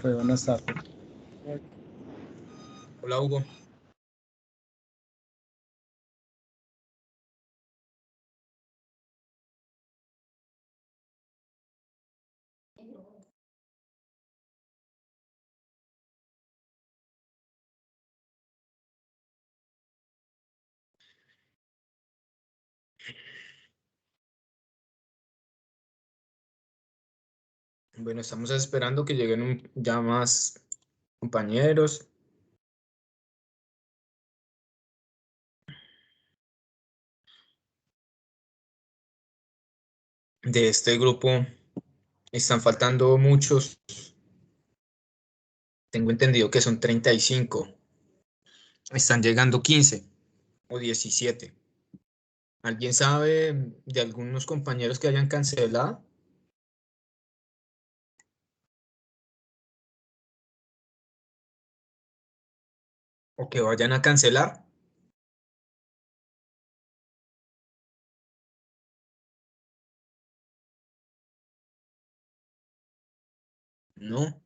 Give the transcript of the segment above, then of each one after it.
Buenas tardes. Hola Hugo. Bueno, estamos esperando que lleguen ya más compañeros. De este grupo están faltando muchos. Tengo entendido que son 35. Están llegando 15 o 17. ¿Alguien sabe de algunos compañeros que hayan cancelado o que vayan a cancelar? No.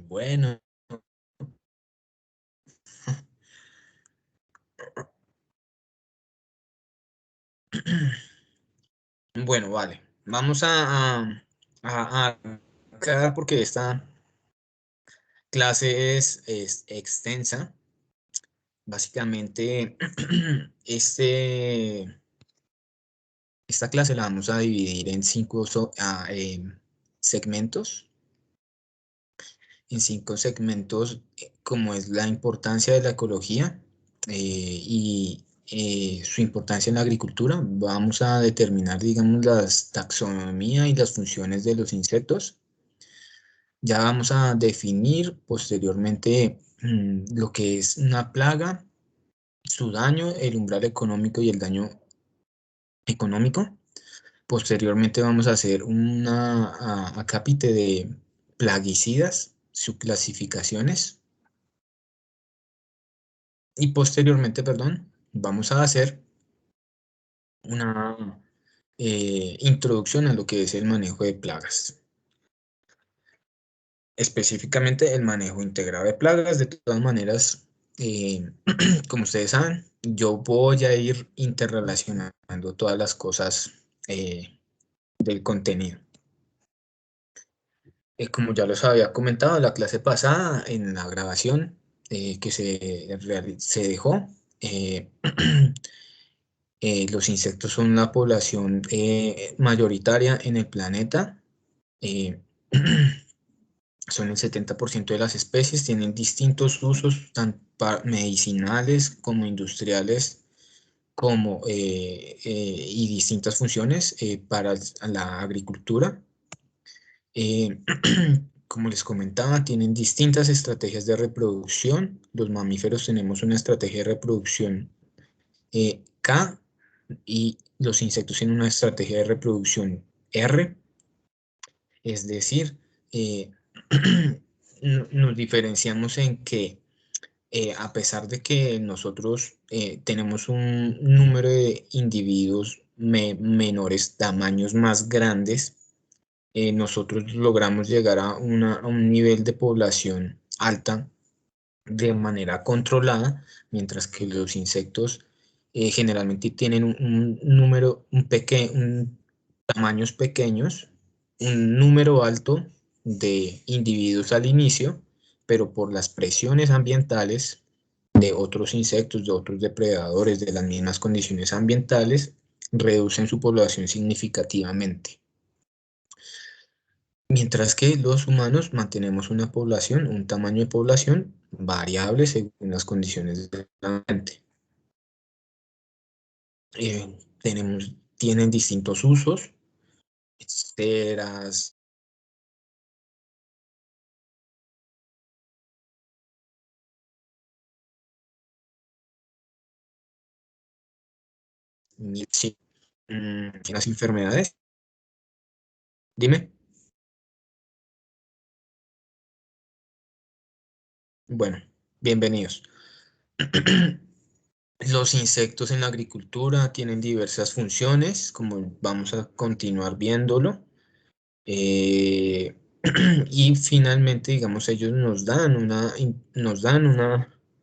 Bueno. Bueno, vale. Vamos a aclarar porque esta clase es extensa. Básicamente, esta clase la vamos a dividir en segmentos, en 5 segmentos, como es la importancia de la ecología y su importancia en la agricultura. Vamos a determinar, digamos, la taxonomía y las funciones de los insectos. Ya vamos a definir posteriormente lo que es una plaga, su daño, el umbral económico y el daño económico. Posteriormente vamos a hacer una acápite de plaguicidas, sus clasificaciones. Y posteriormente, perdón, vamos a hacer una introducción a lo que es el manejo de plagas. Específicamente el manejo integrado de plagas. De todas maneras, como ustedes saben, yo voy a ir interrelacionando todas las cosas del contenido. Como ya los había comentado en la clase pasada, en la grabación que se dejó, eh, los insectos son una población mayoritaria en el planeta. eh, Son el 70% de las especies, tienen distintos usos, tanto medicinales como industriales, como, y distintas funciones para la agricultura. Eh, Como les comentaba, tienen distintas estrategias de reproducción. Los mamíferos tenemos una estrategia de reproducción K y los insectos tienen una estrategia de reproducción R. Es decir, eh, nos diferenciamos en que a pesar de que nosotros tenemos un número de individuos menores, tamaños más grandes, nosotros logramos llegar a un nivel de población alta de manera controlada, mientras que los insectos generalmente tienen un número, tamaños pequeños, un número alto de individuos al inicio, pero por las presiones ambientales de otros insectos, de otros depredadores, de las mismas condiciones ambientales, reducen su población significativamente. Mientras que los humanos mantenemos una población, un tamaño de población variable según las condiciones del ambiente. Tienen distintos usos, esteras, sí, las enfermedades. Dime. Bueno, bienvenidos. Los insectos en la agricultura tienen diversas funciones, como vamos a continuar viéndolo. Y finalmente, digamos, ellos nos dan una,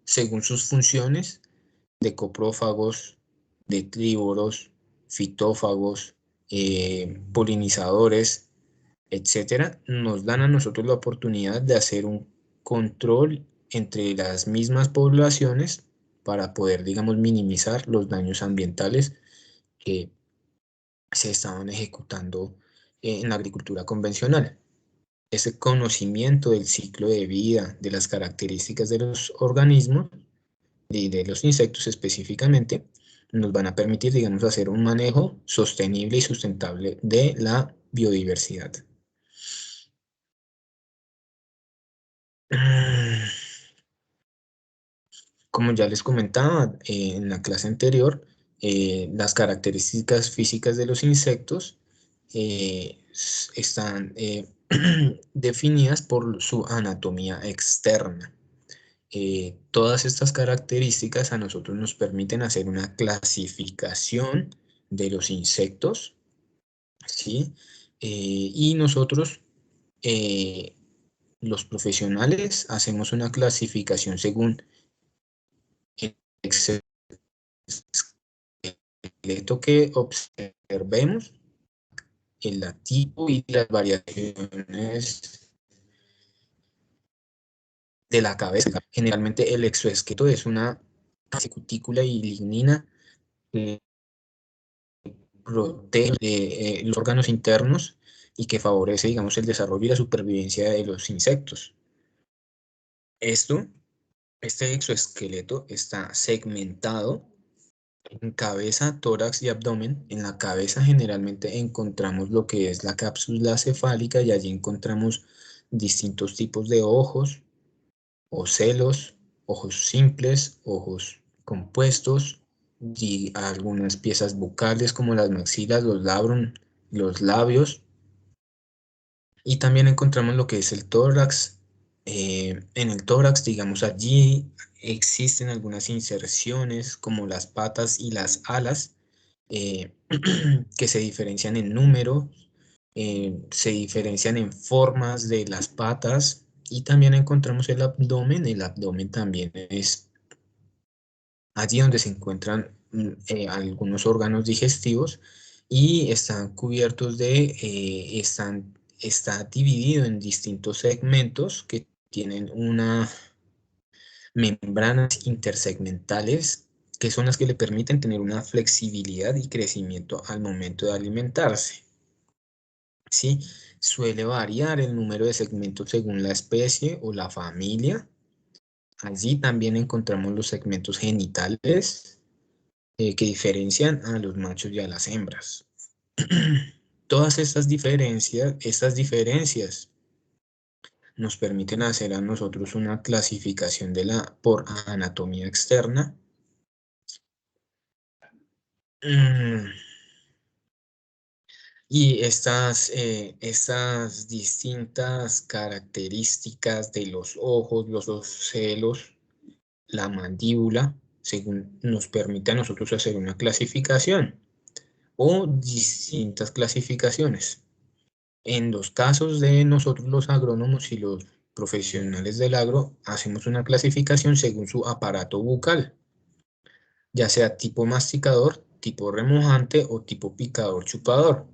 según sus funciones, de coprófagos, de trívoros, fitófagos, polinizadores, etcétera, nos dan a nosotros la oportunidad de hacer un control entre las mismas poblaciones para poder, digamos, minimizar los daños ambientales que se estaban ejecutando en la agricultura convencional. Ese conocimiento del ciclo de vida, de las características de los organismos y de los insectos específicamente, nos van a permitir, digamos, hacer un manejo sostenible y sustentable de la biodiversidad. Como ya les comentaba en la clase anterior, las características físicas de los insectos están definidas por su anatomía externa. Todas estas características a nosotros nos permiten hacer una clasificación de los insectos, ¿sí? Y nosotros, eh, los profesionales, hacemos una clasificación según el esqueleto que observemos, el tipo y las variaciones de la cabeza. Generalmente el exoesqueleto es una cutícula y lignina que protege los órganos internos y que favorece, digamos, el desarrollo y la supervivencia de los insectos. Esto, este exoesqueleto está segmentado en cabeza, tórax y abdomen. En la cabeza generalmente encontramos lo que es la cápsula cefálica y allí encontramos distintos tipos de ojos, ocelos, ojos simples, ojos compuestos y algunas piezas bucales como las maxilas, los labios. Y también encontramos lo que es el tórax. En el tórax, digamos, allí existen algunas inserciones como las patas y las alas eh, que se diferencian en número, se diferencian en formas de las patas y también encontramos el abdomen. El abdomen también es allí donde se encuentran algunos órganos digestivos y están cubiertos está dividido en distintos segmentos que tienen una membranas intersegmentales que son las que le permiten tener una flexibilidad y crecimiento al momento de alimentarse. ¿Sí? Suele variar el número de segmentos según la especie o la familia. Allí también encontramos los segmentos genitales que diferencian a los machos y a las hembras. Todas estas diferencias nos permiten hacer a nosotros una clasificación por anatomía externa. Mm, Y estas distintas características de los ojos, los ocelos, la mandíbula, según nos permite a nosotros hacer una clasificación o distintas clasificaciones. En los casos de nosotros los agrónomos y los profesionales del agro, hacemos una clasificación según su aparato bucal, ya sea tipo masticador, tipo remojante o tipo picador chupador.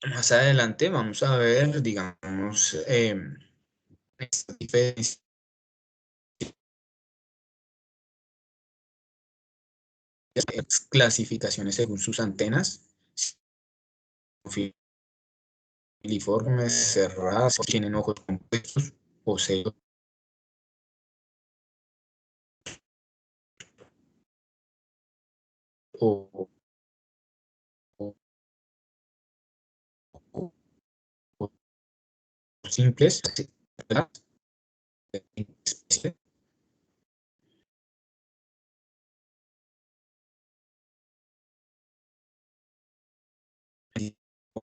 Más adelante vamos a ver, digamos, estas diferentes clasificaciones según sus antenas, filiformes, cerradas, tienen ojos compuestos o celos o, o- o- o simples,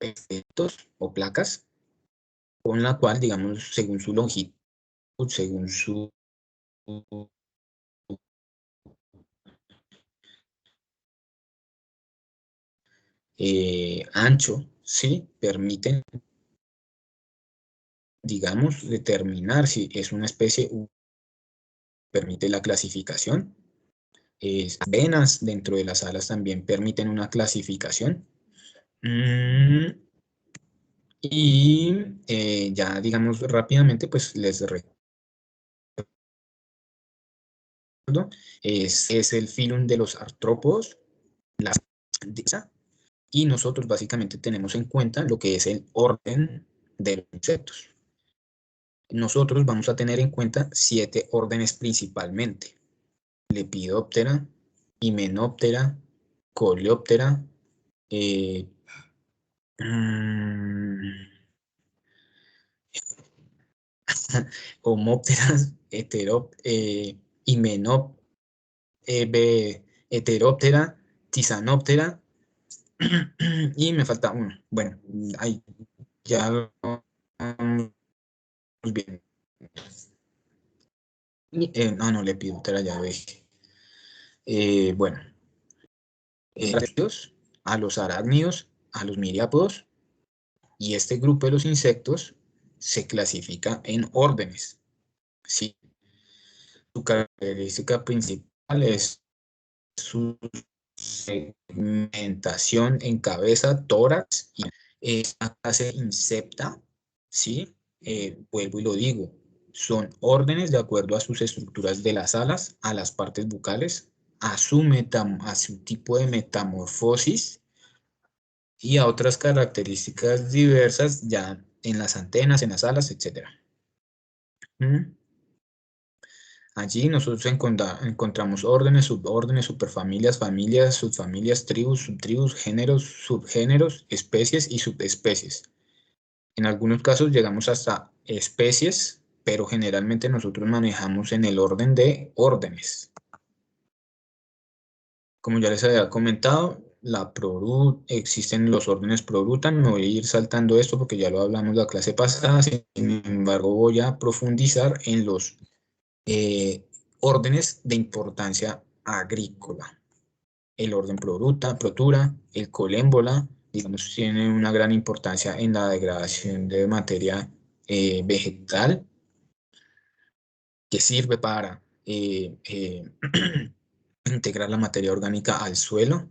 efectos o placas, con la cual, digamos, según su longitud, según su ancho, ¿sí? Permiten, digamos, determinar si es una especie, permite la clasificación. Venas dentro de las alas también permiten una clasificación. Y ya, digamos, rápidamente, pues les recuerdo, es el filum de los artrópodos, la y nosotros básicamente tenemos en cuenta lo que es el orden de los insectos. Nosotros vamos a tener en cuenta 7 órdenes principalmente: Lepidoptera, Hymenoptera, Coleoptera, eh, Homópteras, Heteróptera, Tisanóptera, y me falta uno. Bueno, ahí ya lo vamos bien. No, Lepidoptera ya lo dije. Bueno, a los arácnidos, a los miriápodos, y este grupo de los insectos se clasifica en órdenes, ¿sí? Su característica principal es su segmentación en cabeza, tórax, y es una clase insecta, ¿sí? Vuelvo y lo digo, son órdenes de acuerdo a sus estructuras de las alas, a las partes bucales, a su tipo de metamorfosis y a otras características diversas ya en las antenas, en las alas, etc. Allí nosotros encontramos órdenes, subórdenes, superfamilias, familias, subfamilias, tribus, subtribus, géneros, subgéneros, especies y subespecies. En algunos casos llegamos hasta especies, pero generalmente nosotros manejamos en el orden de órdenes. Como ya les había comentado, existen los órdenes Progrutan. Me voy a ir saltando esto porque ya lo hablamos la clase pasada. Sin embargo, voy a profundizar en los órdenes de importancia agrícola. El orden Protura, el Colémbola, digamos, tiene una gran importancia en la degradación de materia vegetal, que sirve para integrar la materia orgánica al suelo.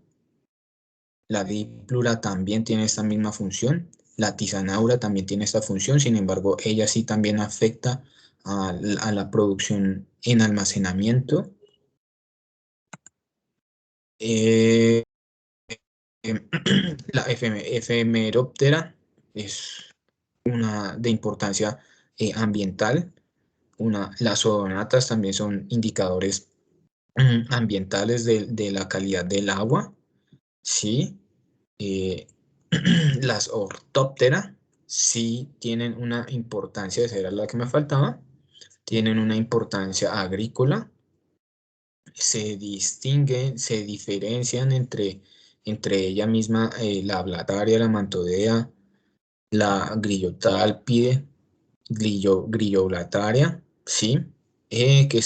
La díplura también tiene esta misma función. La tisanaura también tiene esta función, sin embargo, ella sí también afecta a la producción en almacenamiento. Eh, la efemeróptera es una de importancia ambiental. Las odonatas también son indicadores ambientales de la calidad del agua, ¿sí? Eh, las ortóptera sí tienen una importancia, esa era la que me faltaba, tienen una importancia agrícola, se distinguen, se diferencian entre ella misma, la ablataria, la mantodea, la grillotálpide, grilloblataria, ¿sí?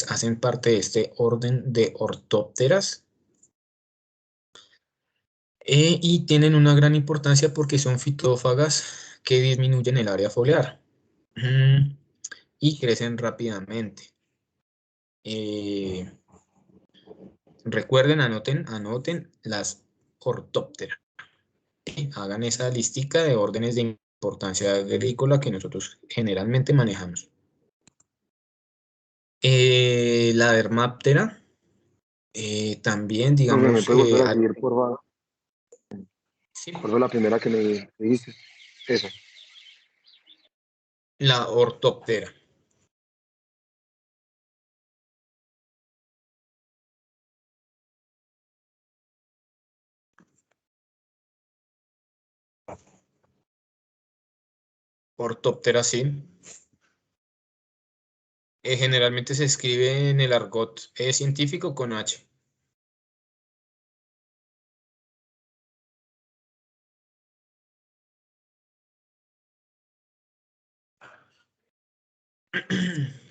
Hacen parte de este orden de ortópteras, y tienen una gran importancia porque son fitófagas que disminuyen el área foliar y crecen rápidamente. Recuerden, anoten las ortópteras. Hagan esa listica de órdenes de importancia agrícola que nosotros generalmente manejamos. La dermáptera, también, Profe, ¿me digamos, puede volver a seguir, por favor? sí, Por favor, la primera que me dijiste. Esa. la ortóptera. Ortóptera, sí. Generalmente se escribe en el argot científico con H.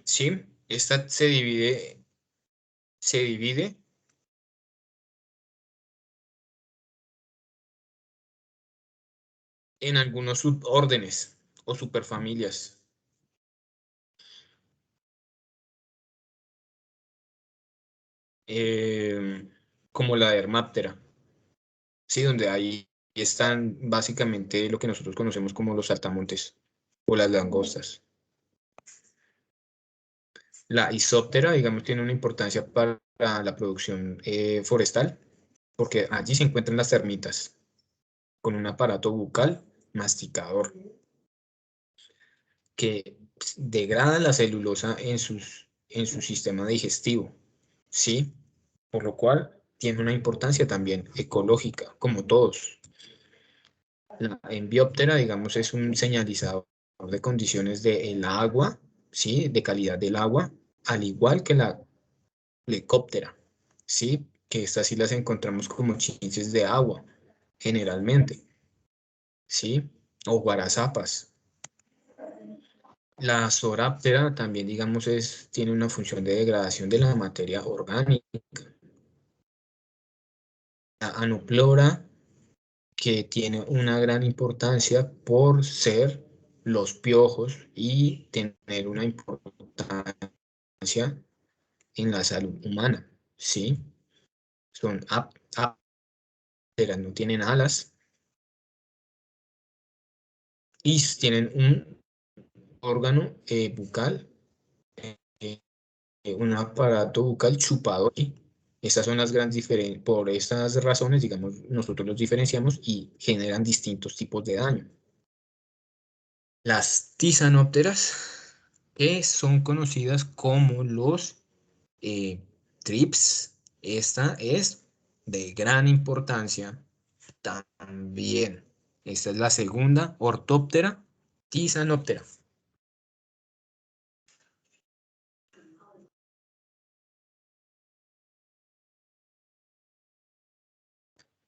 Sí, esta se divide en algunos subórdenes o superfamilias. Como la Dermaptera, ¿sí? Donde ahí están básicamente lo que nosotros conocemos como los saltamontes o las langostas. La Isóptera, digamos, tiene una importancia para la producción forestal, porque allí se encuentran las termitas con un aparato bucal masticador que degrada la celulosa en su sistema digestivo, ¿sí? Por lo cual tiene una importancia también ecológica, como todos. La Enbioptera, digamos, es un señalizador de condiciones del agua, ¿sí? De calidad del agua, al igual que la Plecóptera, ¿sí? Que estas sí las encontramos como chinches de agua, generalmente, ¿sí? O guarazapas. La Zoráptera también, digamos, tiene una función de degradación de la materia orgánica. La Anoplora, que tiene una gran importancia por ser los piojos y tener una importancia en la salud humana, ¿sí? Son ápteras, no tienen alas y tienen un órgano bucal, eh, un aparato bucal chupador. ¿Sí? Estas son las grandes diferencias. Por estas razones, digamos, nosotros los diferenciamos y generan distintos tipos de daño. Las tisanópteras, que son conocidas como los trips, esta es de gran importancia también. Esta es la segunda, ortóptera, tisanóptera.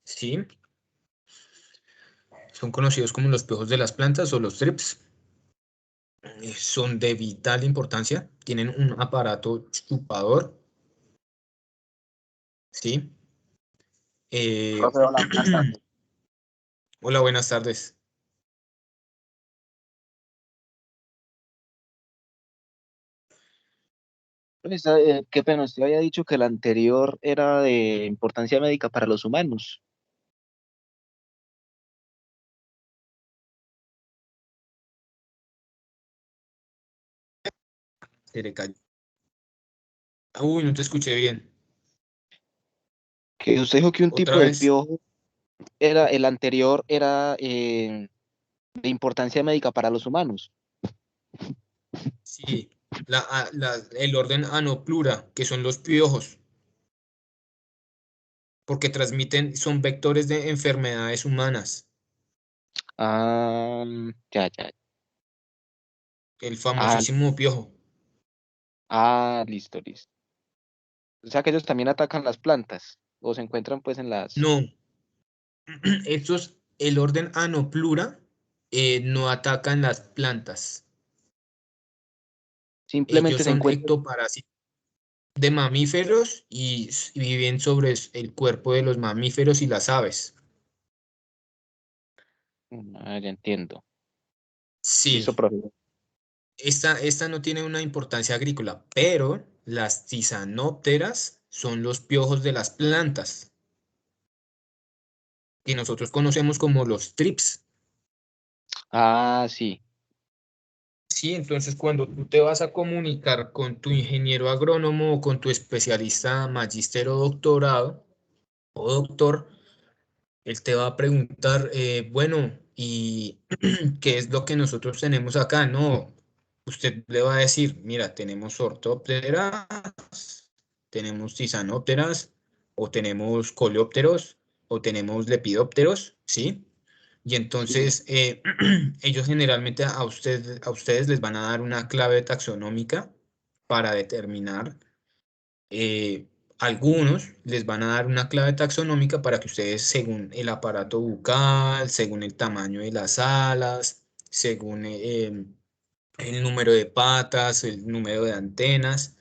Sí, son conocidos como los piojos de las plantas o los trips. Son de vital importancia, tienen un aparato chupador, ¿sí? Eh, Profe, hola, buenas tardes. hola, buenas tardes. Pues, qué pena, usted había dicho que el anterior era de importancia médica para los humanos. Se le cayó. Uy, no te escuché bien. Que usted dijo que un Otra tipo de vez. piojo era, el anterior era de importancia médica para los humanos. Sí, el orden Anoplura, que son los piojos, porque transmiten, son vectores de enfermedades humanas. Ah, ya, ya. El Ah, famosísimo piojo. listo, listo. O sea que ellos también atacan las plantas o se encuentran pues en las... No, el orden Anoplura no atacan las plantas. Simplemente Ellos se son encuentran... ectoparásitos de mamíferos y viven sobre el cuerpo de los mamíferos y las aves. Ya entiendo. Listo, Sí, profe. esta no tiene una importancia agrícola, pero las tisanópteras son los piojos de las plantas, que nosotros conocemos como los trips. Sí. Sí, entonces cuando tú te vas a comunicar con tu ingeniero agrónomo o con tu especialista magíster o doctorado o doctor, él te va a preguntar, bueno, ¿y qué es lo que nosotros tenemos acá? No, usted le va a decir, mira, tenemos ortópteras, tenemos tisanópteras, o tenemos coleópteros, o tenemos lepidópteros, ¿sí? Y Sí. entonces ellos generalmente a ustedes les van a dar una clave taxonómica para determinar algunos les van a dar una clave taxonómica para que ustedes, según el aparato bucal, según el tamaño de las alas, según el número de patas, el número de antenas,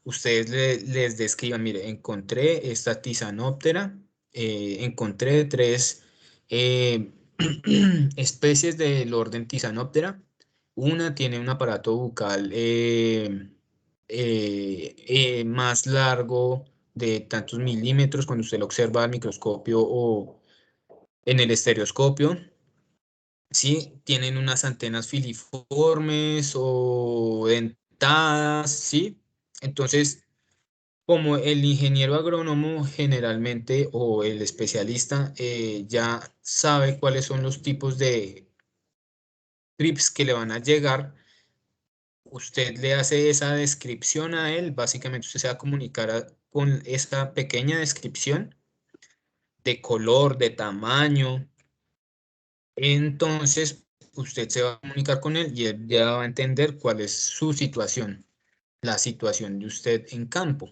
ustedes les describan, mire, encontré esta tisanóptera, encontré tres especies del orden Tisanoptera. Una tiene un aparato bucal más largo de tantos milímetros cuando usted lo observa al microscopio o en el estereoscopio. Sí, tienen unas antenas filiformes o dentadas, ¿sí? Entonces, como el ingeniero agrónomo generalmente o el especialista ya sabe cuáles son los tipos de trips que le van a llegar, usted le hace esa descripción a él, básicamente usted se va a comunicar con esa pequeña descripción de color, de tamaño. Entonces, usted se va a comunicar con él y él ya va a entender cuál es su situación, la situación de usted en campo.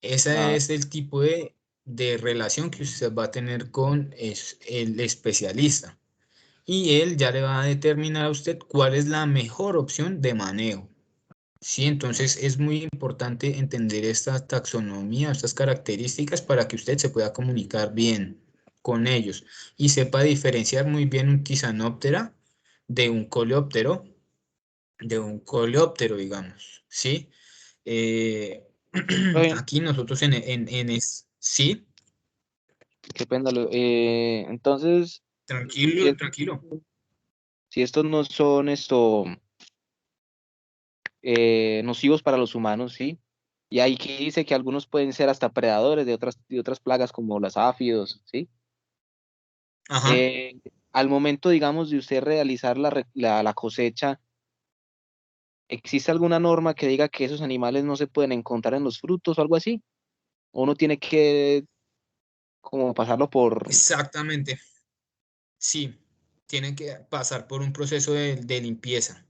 Ese Ah, es el tipo de relación que usted va a tener con el especialista. Y él ya le va a determinar a usted cuál es la mejor opción de manejo. Sí, entonces es muy importante entender esta taxonomía, estas características para que usted se pueda comunicar bien con ellos y sepa diferenciar muy bien un Tisanóptera de un coleóptero, digamos, ¿sí? Eh, profe, aquí nosotros sí, qué pena. Entonces, si, tranquilo, tranquilo. si estos no son nocivos para los humanos, ¿sí? Y ahí que dice que algunos pueden ser hasta predadores de otras plagas como las áfidos, ¿sí? Ajá. Eh, Al momento, digamos, de usted realizar la cosecha, ¿existe alguna norma que diga que esos animales no se pueden encontrar en los frutos o algo así? ¿O uno tiene que como pasarlo por... Exactamente, sí, tienen que pasar por un proceso de limpieza.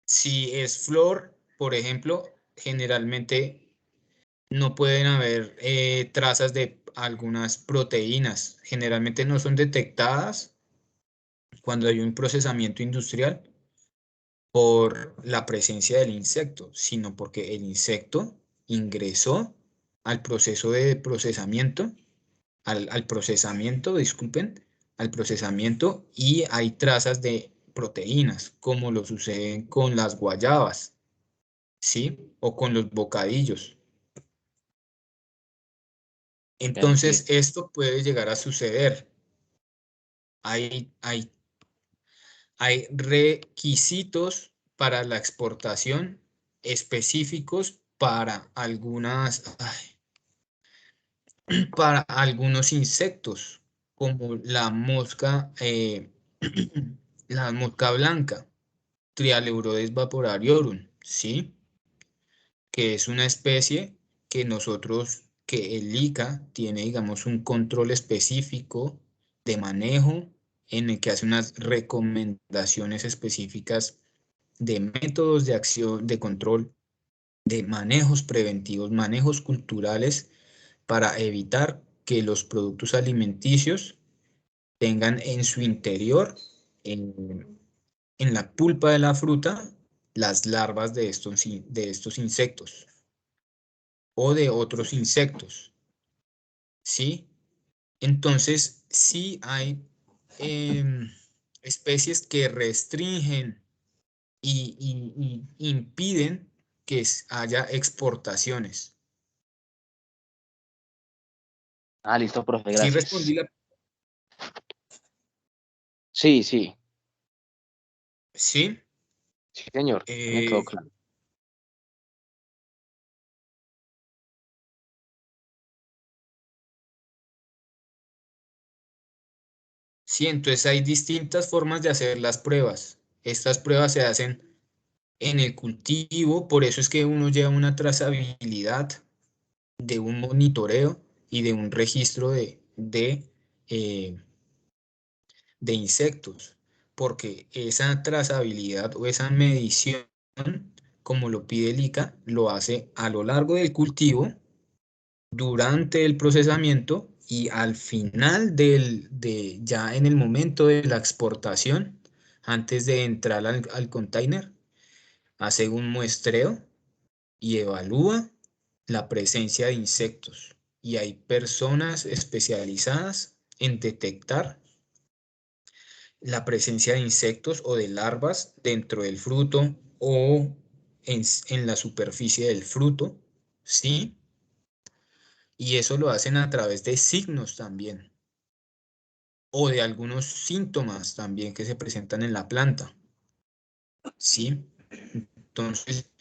Si es flor, por ejemplo, generalmente no pueden haber trazas de algunas proteínas. Generalmente no son detectadas cuando hay un procesamiento industrial por la presencia del insecto, sino porque el insecto ingresó al proceso de procesamiento, al procesamiento, disculpen, al procesamiento y hay trazas de proteínas, como lo sucede con las guayabas, ¿sí? O con los bocadillos. Ya entiendo. Entonces, esto puede llegar a suceder. Hay, hay, hay requisitos para la exportación específicos para algunos insectos, como la mosca, la mosca blanca, Trialeurodes vaporariorum, ¿sí? Que es una especie que el ICA tiene, digamos, un control específico de manejo en el que hace unas recomendaciones específicas de métodos de acción, de control, de manejos preventivos, manejos culturales para evitar que los productos alimenticios tengan en su interior, en la pulpa de la fruta, las larvas de estos insectos o de otros insectos, ¿sí? Entonces, sí hay em, especies que restringen y impiden que haya exportaciones. Ah, listo, profe, Sí respondí gracias. Sí, sí, sí, sí, señor, me quedó eh, claro. sí, entonces hay distintas formas de hacer las pruebas. Estas pruebas se hacen en el cultivo, por eso es que uno lleva una trazabilidad de un monitoreo y de un registro eh, de insectos, porque esa trazabilidad o esa medición, como lo pide el ICA, lo hace a lo largo del cultivo, durante el procesamiento y al final ya en el momento de la exportación, antes de entrar al container, hace un muestreo y evalúa la presencia de insectos. Y hay personas especializadas en detectar la presencia de insectos o de larvas dentro del fruto o en la superficie del fruto, ¿sí? Y eso lo hacen a través de signos también, o de algunos síntomas también que se presentan en la planta, ¿sí? Entonces,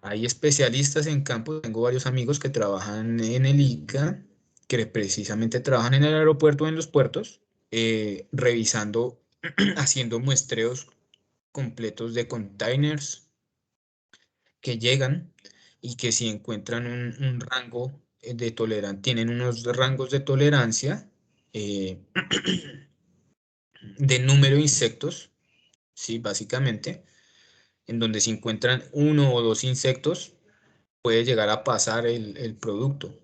hay especialistas en campo, tengo varios amigos que trabajan en el ICA, que precisamente trabajan en el aeropuerto o en los puertos, revisando, haciendo muestreos completos de containers que llegan y que si encuentran un rango de tolerancia, tienen unos rangos de tolerancia de número de insectos, sí, básicamente, en donde si encuentran uno o dos insectos, puede llegar a pasar el producto.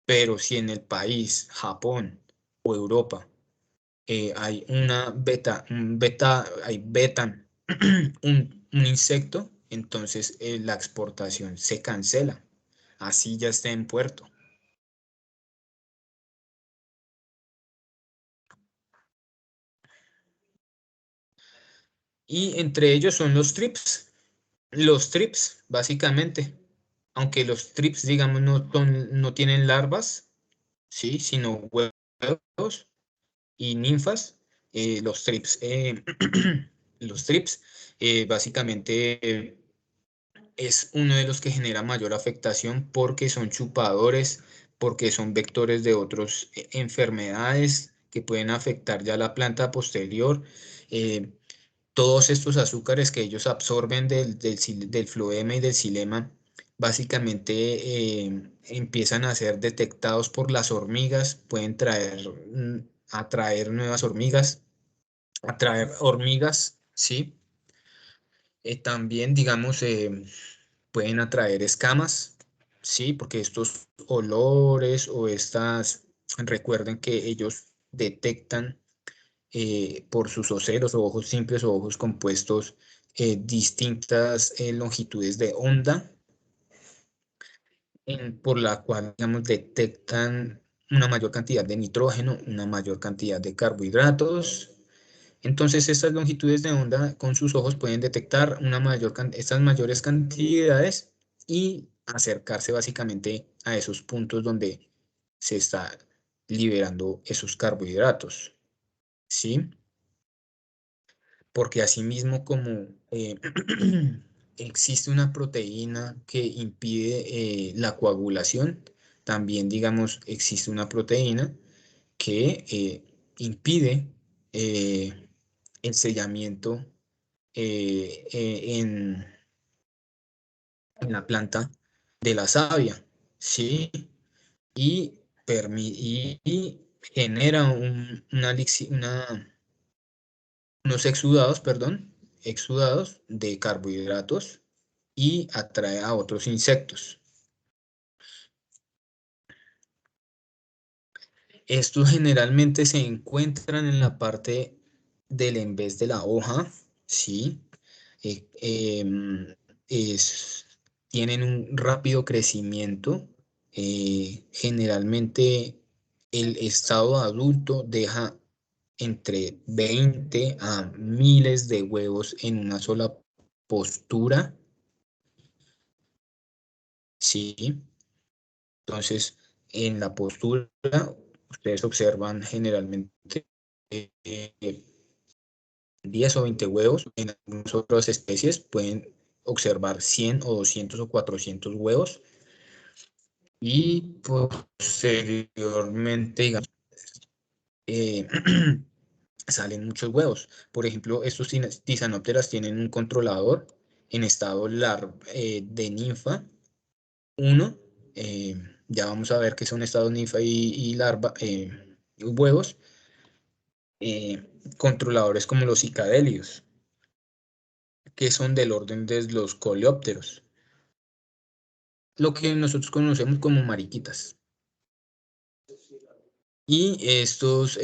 Pero si en el país, Japón o Europa, hay hay beta, un insecto, entonces la exportación se cancela. Así ya está en puerto. Y entre ellos son los TRIPS. Los TRIPS, básicamente, aunque los TRIPS, digamos, no tienen larvas, ¿sí? Sino huevos y ninfas, los TRIPS, los TRIPS básicamente es uno de los que genera mayor afectación porque son chupadores, porque son vectores de otras enfermedades que pueden afectar ya la planta posterior. Eh, Todos estos azúcares que ellos absorben del floema y del xilema, básicamente empiezan a ser detectados por las hormigas, pueden atraer nuevas hormigas, atraer hormigas, ¿sí? También, digamos, pueden atraer escamas, ¿sí? Porque estos olores o recuerden que ellos detectan por sus ocelos o ojos simples o ojos compuestos distintas longitudes de onda, por la cual, digamos, detectan una mayor cantidad de nitrógeno, una mayor cantidad de carbohidratos. Entonces, estas longitudes de onda con sus ojos pueden detectar estas mayores cantidades y acercarse básicamente a esos puntos donde se está liberando esos carbohidratos, ¿sí? Porque asimismo como existe una proteína que impide la coagulación, también, digamos, existe una proteína que impide el sellamiento en la planta de la savia, ¿sí? Y, y genera unos exudados, perdón, exudados de carbohidratos y atrae a otros insectos. Estos generalmente se encuentran en la parte del en vez de la hoja, ¿sí? eh, em, es- Tienen un rápido crecimiento. Generalmente el estado adulto deja entre 20 a miles de huevos en una sola postura, ¿sí? Entonces, en la postura, ustedes observan generalmente eh, 10 o 20 huevos. En algunas otras especies pueden observar 100 o 200 o 400 huevos. Y posteriormente, digamos, eh, salen muchos huevos. Por ejemplo, estos tisanópteras tienen un controlador en estado de ninfa 1. Ya vamos a ver qué son estados ninfa y larva, huevos. Controladores como los cicadelios, que son del orden de los coleópteros, lo que nosotros conocemos como mariquitas. Y estos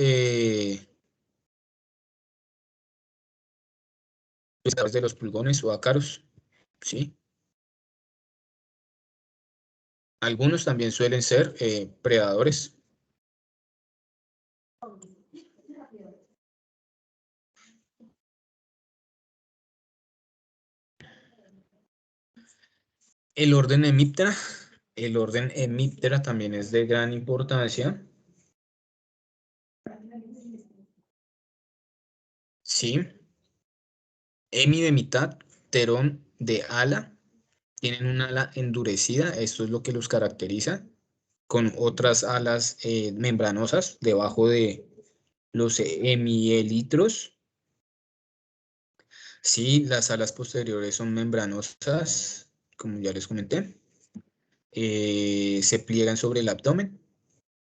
pescadores de los pulgones o ácaros, ¿sí? Algunos también suelen ser predadores. El orden hemíptera. El orden hemíptera también es de gran importancia. Sí. Hemi de mitad, pterón de ala. Tienen un ala endurecida, esto es lo que los caracteriza, con otras alas membranosas debajo de los hemielitros. Sí, las alas posteriores son membranosas, como ya les comenté. Se pliegan sobre el abdomen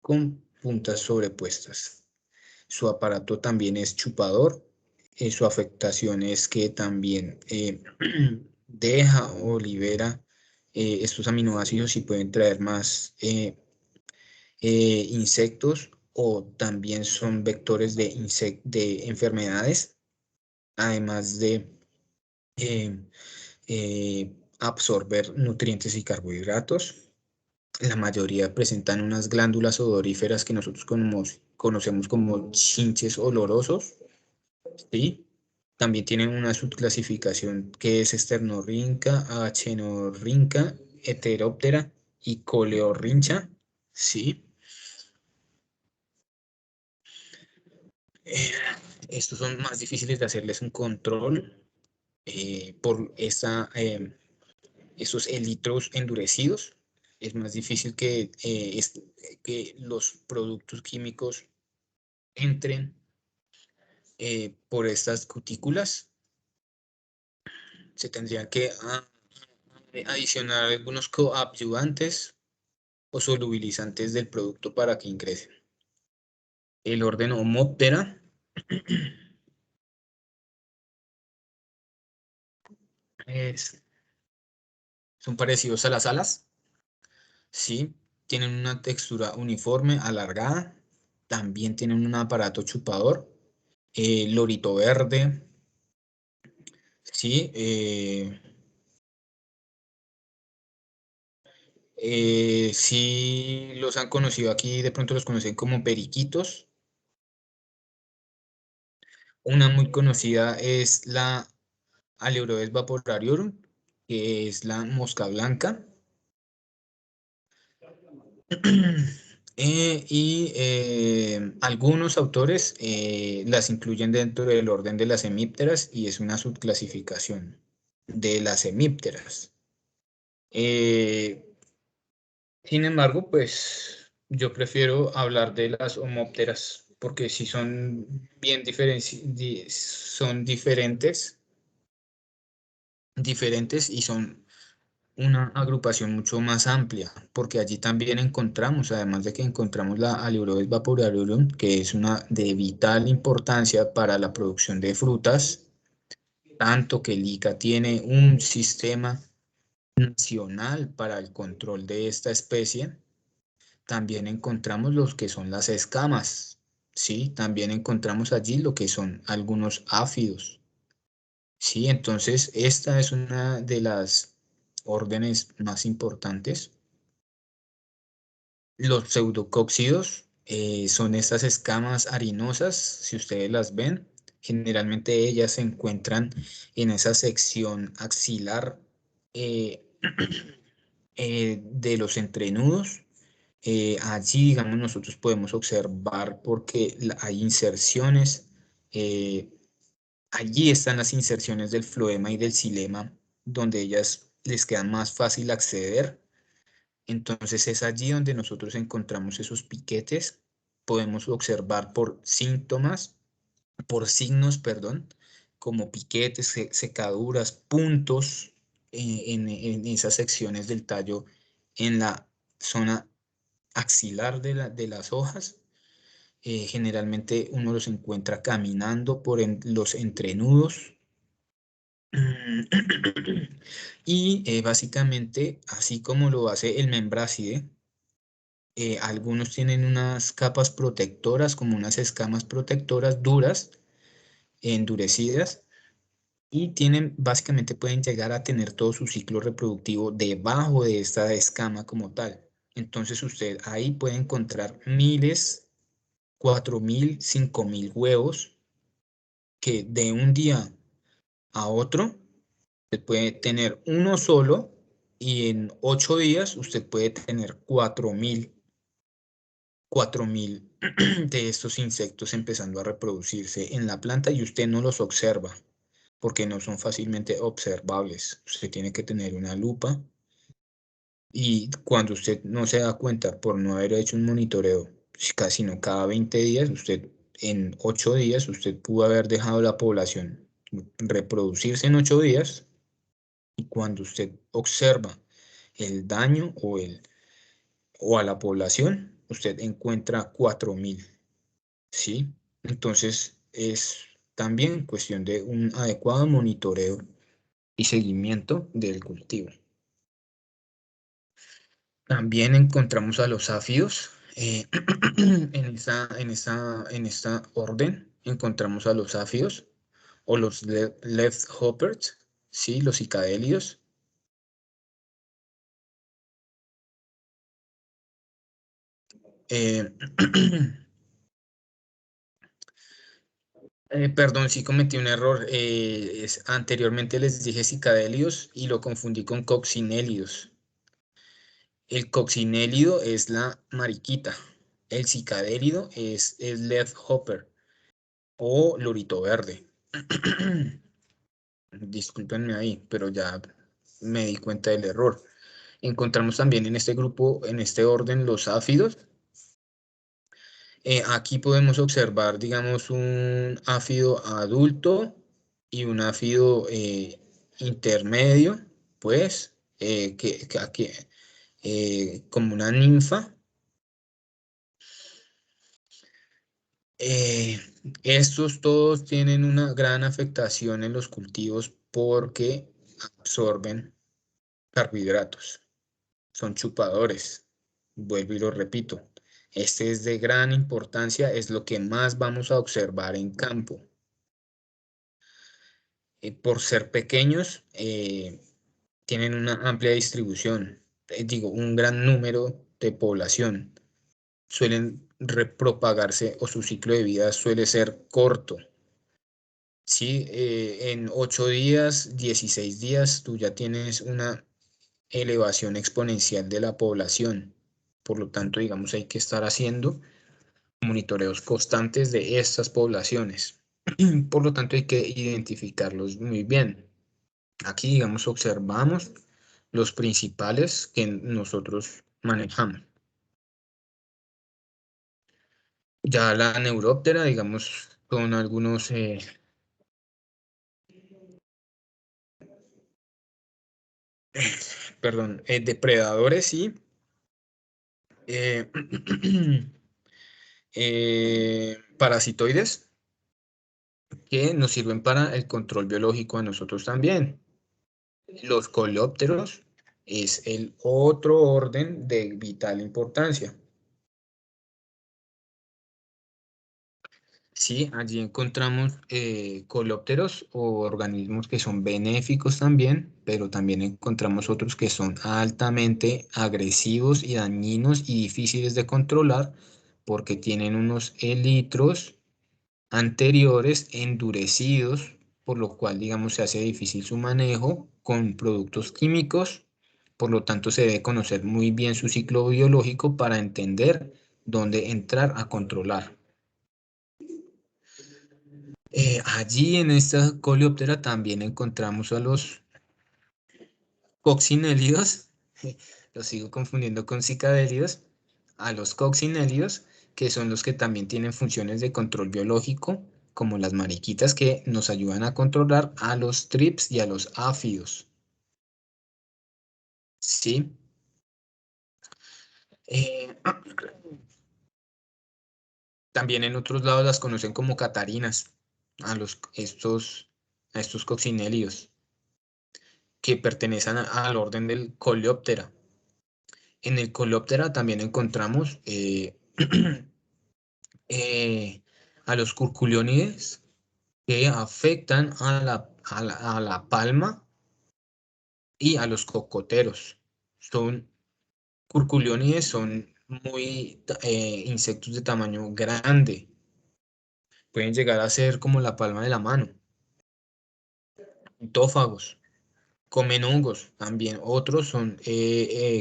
con puntas sobrepuestas. Su aparato también es chupador. Su afectación es que también deja o libera estos aminoácidos y pueden traer más insectos, o también son vectores de enfermedades, además de eh, absorber nutrientes y carbohidratos. La mayoría presentan unas glándulas odoríferas que nosotros conocemos como chinches olorosos, ¿sí? También tienen una subclasificación que es esternorrinca, achenorrinca, heteróptera y coleorrincha, ¿sí? Eh, Estos son más difíciles de hacerles un control por esos elitros endurecidos. Es más difícil que los productos químicos entren por estas cutículas. Se tendrían que adicionar algunos coadyuvantes o solubilizantes del producto para que ingresen. El orden Homoptera son parecidos a las alas, sí, tienen una textura uniforme, alargada, también tienen un aparato chupador, lorito verde, sí, sí los han conocido aquí, de pronto los conocen como periquitos. Una muy conocida es la Aleurodes vaporariorum, que es la mosca blanca. Algunos autores las incluyen dentro del orden de las hemípteras y es una subclasificación de las hemípteras. Eh, Sin embargo, pues yo prefiero hablar de las homópteras porque sí son bien son diferentes y son una agrupación mucho más amplia, porque allí también encontramos, además de que encontramos la Aleurodes vaporariorum, que es una de vital importancia para la producción de frutas, tanto que el ICA tiene un sistema nacional para el control de esta especie. También encontramos los que son las escamas, ¿sí? También encontramos allí lo que son algunos áfidos, ¿sí? Entonces, esta es una de las órdenes más importantes. Los pseudocóccidos son estas escamas harinosas, si ustedes las ven, generalmente ellas se encuentran en esa sección axilar eh, de los entrenudos. Allí, digamos, nosotros podemos observar porque hay inserciones, eh, allí están las inserciones del floema y del xilema, donde ellas les queda más fácil acceder. Entonces es allí donde nosotros encontramos esos piquetes, podemos observar por signos, perdón, como piquetes, secaduras, puntos en esas secciones del tallo en la zona axilar de las hojas. Generalmente uno los encuentra caminando por los entrenudos. Y básicamente, así como lo hace el membrácide, algunos tienen unas capas protectoras, como unas escamas protectoras duras, endurecidas, y básicamente pueden llegar a tener todo su ciclo reproductivo debajo de esta escama como tal. Entonces usted ahí puede encontrar miles, 4.000, 5.000 huevos que de un día a otro usted puede tener uno solo y en 8 días usted puede tener 4.000 de estos insectos empezando a reproducirse en la planta y usted no los observa porque no son fácilmente observables. Usted tiene que tener una lupa y cuando usted no se da cuenta por no haber hecho un monitoreo, casi no cada 20 días, usted en 8 días, usted pudo haber dejado la población reproducirse en 8 días y cuando usted observa el daño o a la población, usted encuentra 4.000, ¿sí? Entonces es también cuestión de un adecuado monitoreo y seguimiento del cultivo. También encontramos a los áfidos. En esta orden encontramos a los áfidos o los leafhoppers, ¿sí? Los cicadélidos. Eh, perdón, sí cometí un error. Anteriormente les dije cicadélidos y lo confundí con coccinélidos. El coccinélido es la mariquita. El cicadélido es el leafhopper o lorito verde. Discúlpenme ahí, pero ya me di cuenta del error. Encontramos también en este grupo, en este orden, los áfidos. Aquí podemos observar, digamos, un áfido adulto y un áfido intermedio, pues, como una ninfa. Eh, Estos todos tienen una gran afectación en los cultivos porque absorben carbohidratos, son chupadores. Vuelvo y lo repito. Este es de gran importancia, es lo que más vamos a observar en campo. Por ser pequeños, tienen una amplia distribución, digo, un gran número de población. Suelen repropagarse o su ciclo de vida suele ser corto. Sí, en 8 días, 16 días, tú ya tienes una elevación exponencial de la población. Por lo tanto, digamos, hay que estar haciendo monitoreos constantes de estas poblaciones. Por lo tanto, hay que identificarlos muy bien. Aquí, digamos, observamos los principales que nosotros manejamos. Ya la neuróptera, digamos, con algunos perdón, depredadores, sí. Eh, parasitoides que nos sirven para el control biológico de nosotros también. Los coleópteros es el otro orden de vital importancia. Sí, allí encontramos coleópteros o organismos que son benéficos también, pero también encontramos otros que son altamente agresivos y dañinos y difíciles de controlar porque tienen unos elitros anteriores endurecidos, por lo cual, digamos, se hace difícil su manejo con productos químicos. Por lo tanto, se debe conocer muy bien su ciclo biológico para entender dónde entrar a controlar. Allí en esta coleóptera también encontramos a los coccinélidos, los sigo confundiendo con cicadélidos, a los coccinélidos, que son los que también tienen funciones de control biológico, como las mariquitas que nos ayudan a controlar a los trips y a los áfidos. ¿Sí? Eh, También en otros lados las conocen como catarinas, a estos coccinélidos, que pertenecen al orden del coleóptera. En el Coleóptera también encontramos eh, a los curculionides que afectan a la palma y a los cocoteros. Curculionides son insectos de tamaño grande. Pueden llegar a ser como la palma de la mano. Tófagos. comen hongos también, otros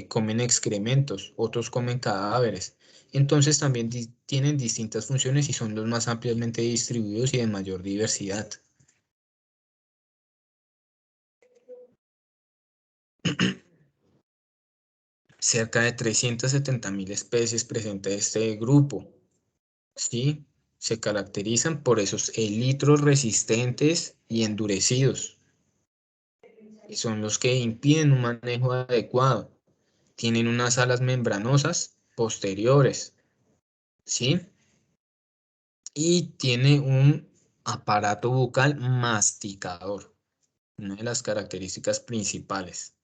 comen excrementos, otros comen cadáveres. Entonces también tienen distintas funciones y son los más ampliamente distribuidos y de mayor diversidad. Cerca de 370.000 especies presenta este grupo, ¿sí? Se caracterizan por esos elitros resistentes y endurecidos. Y son los que impiden un manejo adecuado. Tienen unas alas membranosas posteriores, ¿sí? Y tiene un aparato bucal masticador, una de las características principales.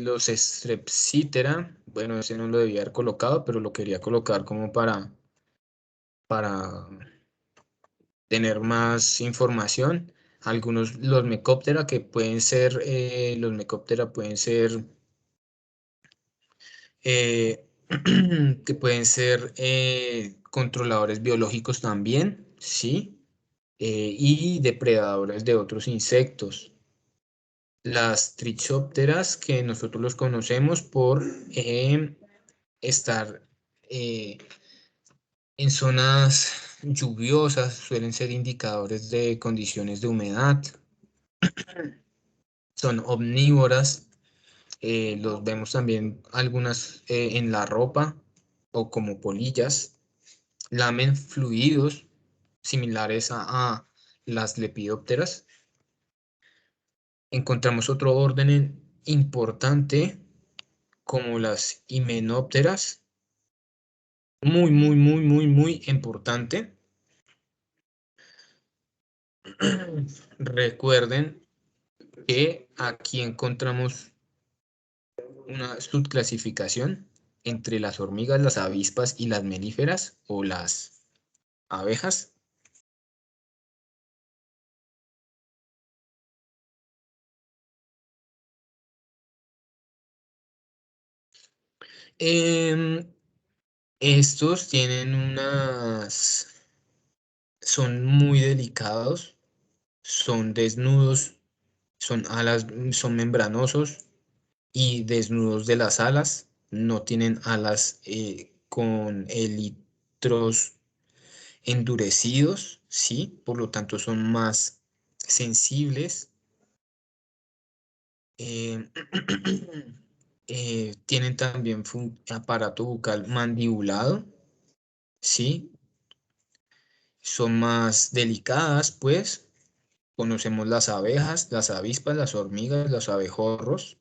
Los Strepsitera, bueno, ese no lo debía haber colocado, pero lo quería colocar como para tener más información. Algunos, los Mecoptera, que pueden ser, los Mecoptera pueden ser, que pueden ser controladores biológicos también, ¿sí? Y depredadores de otros insectos. Las Trichopteras, que nosotros los conocemos por estar en zonas lluviosas, suelen ser indicadores de condiciones de humedad. Son omnívoras, los vemos también algunas en la ropa o como polillas. Lamen fluidos similares a las lepidópteras. Encontramos otro orden importante como las himenópteras, muy importante. Recuerden que aquí encontramos una subclasificación entre las hormigas, las avispas y las melíferas o las abejas. Estos tienen son muy delicados, son desnudos, son membranosos y desnudos de las alas, no tienen alas con elitros endurecidos, ¿sí? Por lo tanto son más sensibles. Eh, tienen también aparato bucal mandibulado, ¿sí? Son más delicadas, pues. Conocemos las abejas, las avispas, las hormigas, los abejorros.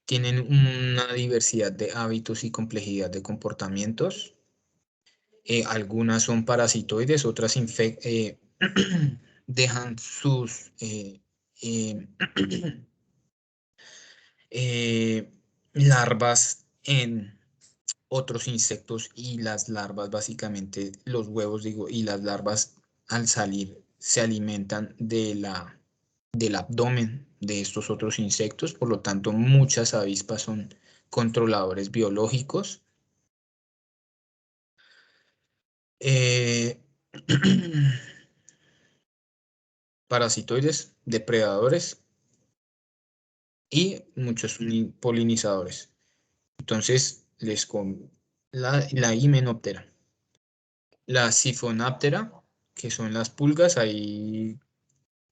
Tienen una diversidad de hábitos y complejidad de comportamientos. Algunas son parasitoides, otras dejan sus eh, larvas en otros insectos y las larvas, básicamente los huevos, digo, y las larvas al salir se alimentan del abdomen de estos otros insectos. Por lo tanto, muchas avispas son controladores biológicos. Eh, Parasitoides, depredadores y muchos polinizadores. Entonces, la himenóptera. La sifonáptera, que son las pulgas, ahí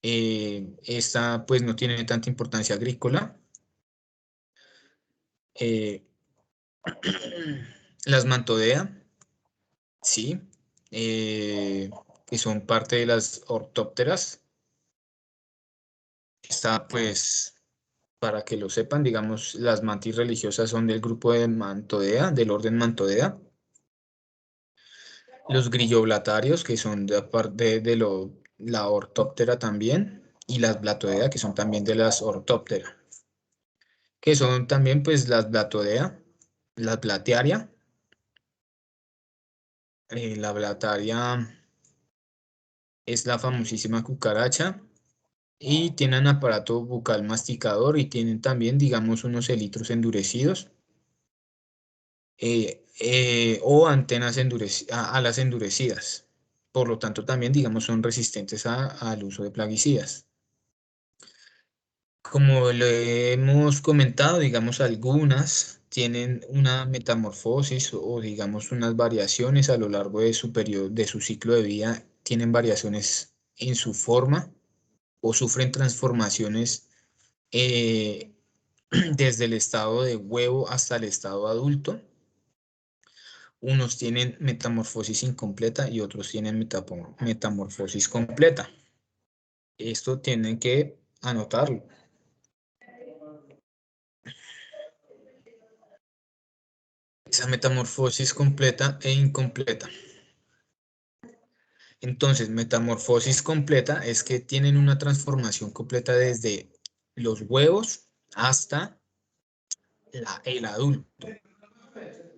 esta pues no tiene tanta importancia agrícola. Eh, las mantodea, sí, que son parte de las ortópteras. Está pues, para que lo sepan, digamos, las mantis religiosas son del grupo de Mantodea, del orden Mantodea. Los grilloblatarios, que son de parte de la ortóptera también, y las blatodea, que son también de las ortóptera, que son también pues las blatodea, la platiaria. La blataria es la famosísima cucaracha y tienen aparato bucal masticador y tienen también, digamos, unos elitros endurecidos o antenas alas endurecidas. por lo tanto también, digamos, son resistentes al uso de plaguicidas. Como lo hemos comentado, digamos, algunas tienen una metamorfosis o digamos unas variaciones a lo largo de su periodo, de su ciclo de vida, tienen variaciones en su forma o sufren transformaciones eh, desde el estado de huevo hasta el estado adulto. Unos tienen metamorfosis incompleta y otros tienen metamorfosis completa. Esto tienen que anotarlo. Esa metamorfosis completa e incompleta. Entonces, metamorfosis completa es que tienen una transformación completa desde los huevos hasta el adulto.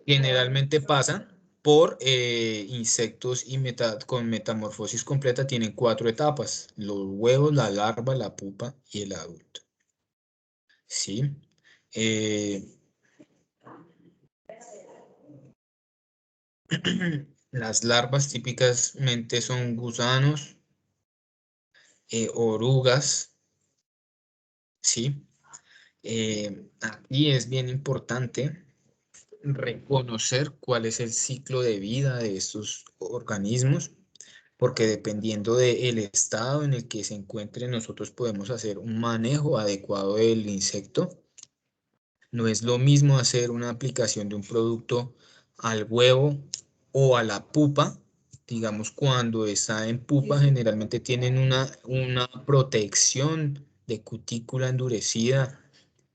Generalmente pasa por insectos y con metamorfosis completa tienen 4 etapas: los huevos, la larva, la pupa y el adulto. ¿Sí? Eh, las larvas típicamente son gusanos, orugas, ¿sí? Aquí es bien importante reconocer cuál es el ciclo de vida de estos organismos, porque dependiendo del estado en el que se encuentre, nosotros podemos hacer un manejo adecuado del insecto. No es lo mismo hacer una aplicación de un producto al huevo o a la pupa. Digamos, cuando está en pupa, generalmente tienen una protección de cutícula endurecida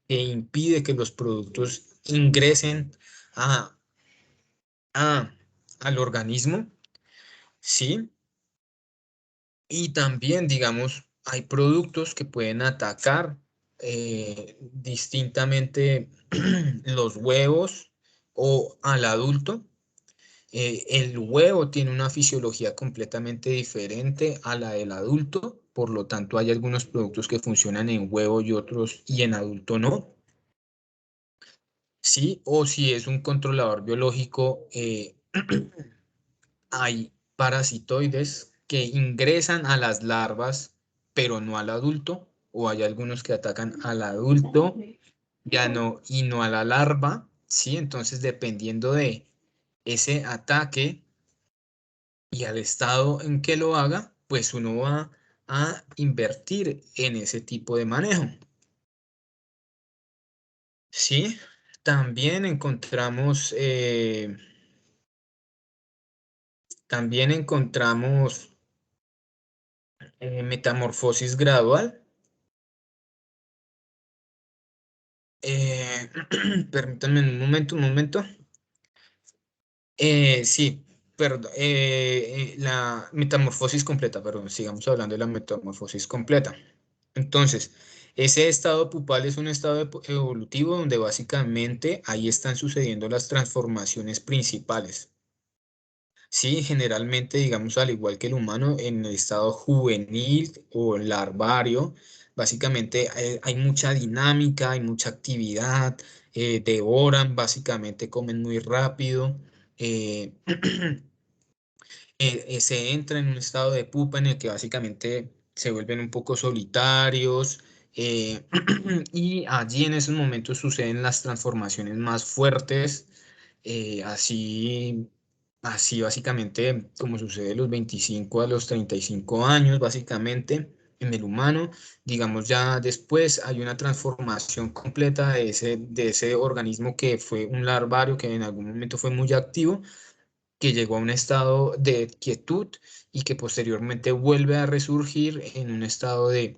que impide que los productos ingresen a, a- al organismo, ¿sí? Y también, digamos, hay productos que pueden atacar distintamente los huevos o al adulto. El huevo tiene una fisiología completamente diferente a la del adulto, por lo tanto hay algunos productos que funcionan en huevo y otros y en adulto no. Sí, o si es un controlador biológico, hay parasitoides que ingresan a las larvas, pero no al adulto, o hay algunos que atacan al adulto, ya no, y no a la larva, ¿sí? Entonces, dependiendo de ese ataque y al estado en que lo haga, pues uno va a invertir en ese tipo de manejo, ¿sí? También encontramos, metamorfosis gradual. Eh, permítanme un momento. Sí, perdón, la metamorfosis completa, perdón, sigamos hablando de la metamorfosis completa. Entonces, ese estado pupal es un estado evolutivo donde básicamente ahí están sucediendo las transformaciones principales. Sí, generalmente, digamos, al igual que el humano, en el estado juvenil o larvario, básicamente hay mucha dinámica, hay mucha actividad, devoran, básicamente comen muy rápido, eh, se entra en un estado de pupa en el que básicamente se vuelven un poco solitarios, eh, y allí en esos momentos suceden las transformaciones más fuertes, así, así básicamente como sucede de los 25 a los 35 años, básicamente en el humano. Digamos, ya después hay una transformación completa de ese organismo que fue un larvario que en algún momento fue muy activo, que llegó a un estado de quietud y que posteriormente vuelve a resurgir en un estado eh,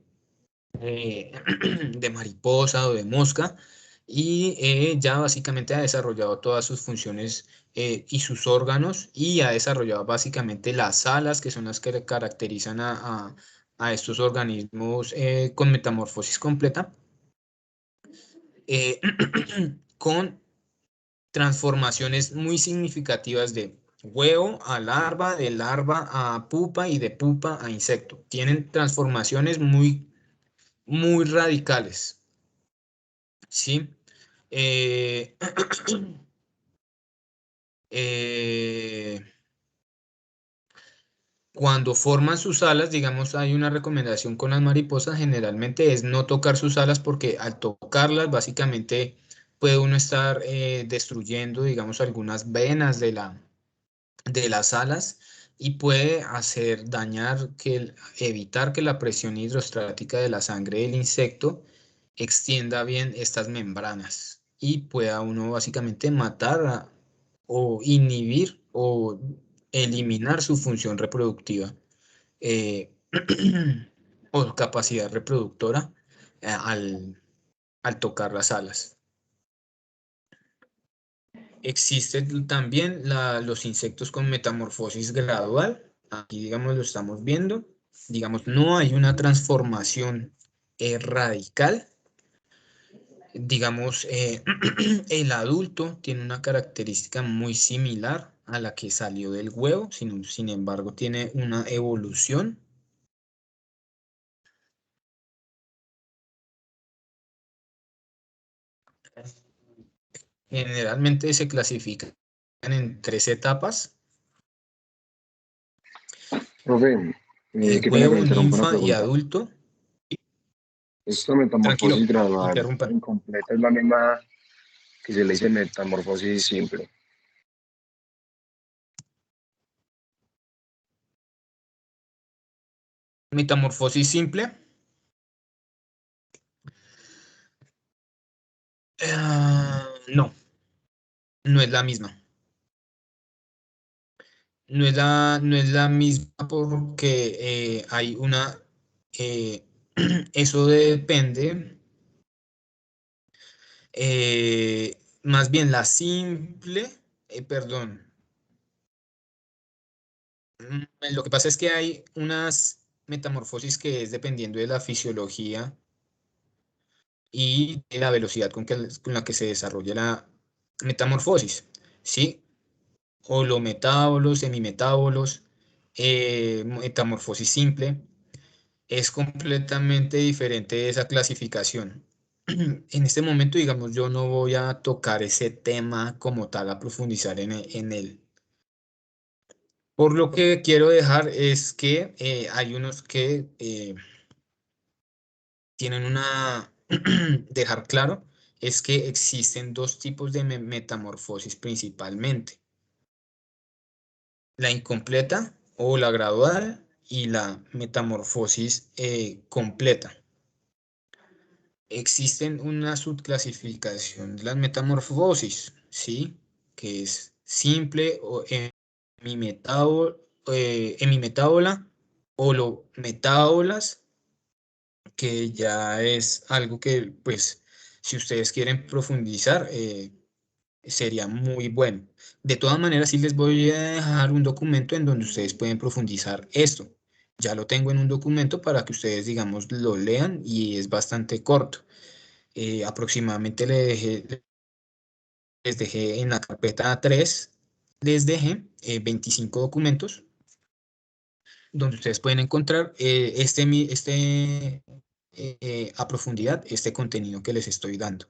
de mariposa o de mosca, y ya básicamente ha desarrollado todas sus funciones y sus órganos, y ha desarrollado básicamente las alas que son las que le caracterizan a estos organismos con metamorfosis completa, eh, con transformaciones muy significativas de huevo a larva, de larva a pupa y de pupa a insecto. Tienen transformaciones muy radicales, ¿sí? Eh, eh, cuando forman sus alas, digamos, hay una recomendación con las mariposas, generalmente es no tocar sus alas porque al tocarlas, básicamente puede uno estar destruyendo, digamos, algunas venas de las alas y puede evitar que la presión hidrostática de la sangre del insecto extienda bien estas membranas y pueda uno básicamente matar o inhibir o eliminar su función reproductiva eh, o capacidad reproductora al tocar las alas. Existen también los insectos con metamorfosis gradual. Aquí, digamos, lo estamos viendo. Digamos, no hay una transformación radical. Digamos, el adulto tiene una característica muy similar a la que salió del huevo, sin embargo, tiene una evolución. Generalmente se clasifican en 3 etapas: Profe, qué pena que le huevo, interrumpa una ninfa y pregunta. adulto. Esta Tranquilo, metamorfosis gradual interrumpan. incompleta es la misma que se le dice metamorfosis simple. Metamorfosis simple. No, no es la misma. No es la misma porque hay una... eso depende. Más bien la simple, perdón. Lo que pasa es que hay unas metamorfosis que es dependiendo de la fisiología y de la velocidad con la que se desarrolla la metamorfosis, ¿sí? Holometábolos, semimetábolos, metamorfosis simple. Es completamente diferente esa clasificación. En este momento, digamos, yo no voy a tocar ese tema como tal, a profundizar en él. Por lo que quiero dejar es que hay unos que tienen dejar claro, es que existen 2 tipos de metamorfosis principalmente: la incompleta o la gradual y la metamorfosis completa. Existen una subclasificación de las metamorfosis, ¿sí? Que es simple o hemimetábola o metábolas, que ya es algo que, pues, si ustedes quieren profundizar, sería muy bueno. De todas maneras, sí les voy a dejar un documento en donde ustedes pueden profundizar esto. Ya lo tengo en un documento para que ustedes, digamos, lo lean y es bastante corto. Aproximadamente les dejé en la carpeta 3, les dejé 25 documentos donde ustedes pueden encontrar a profundidad este contenido que les estoy dando.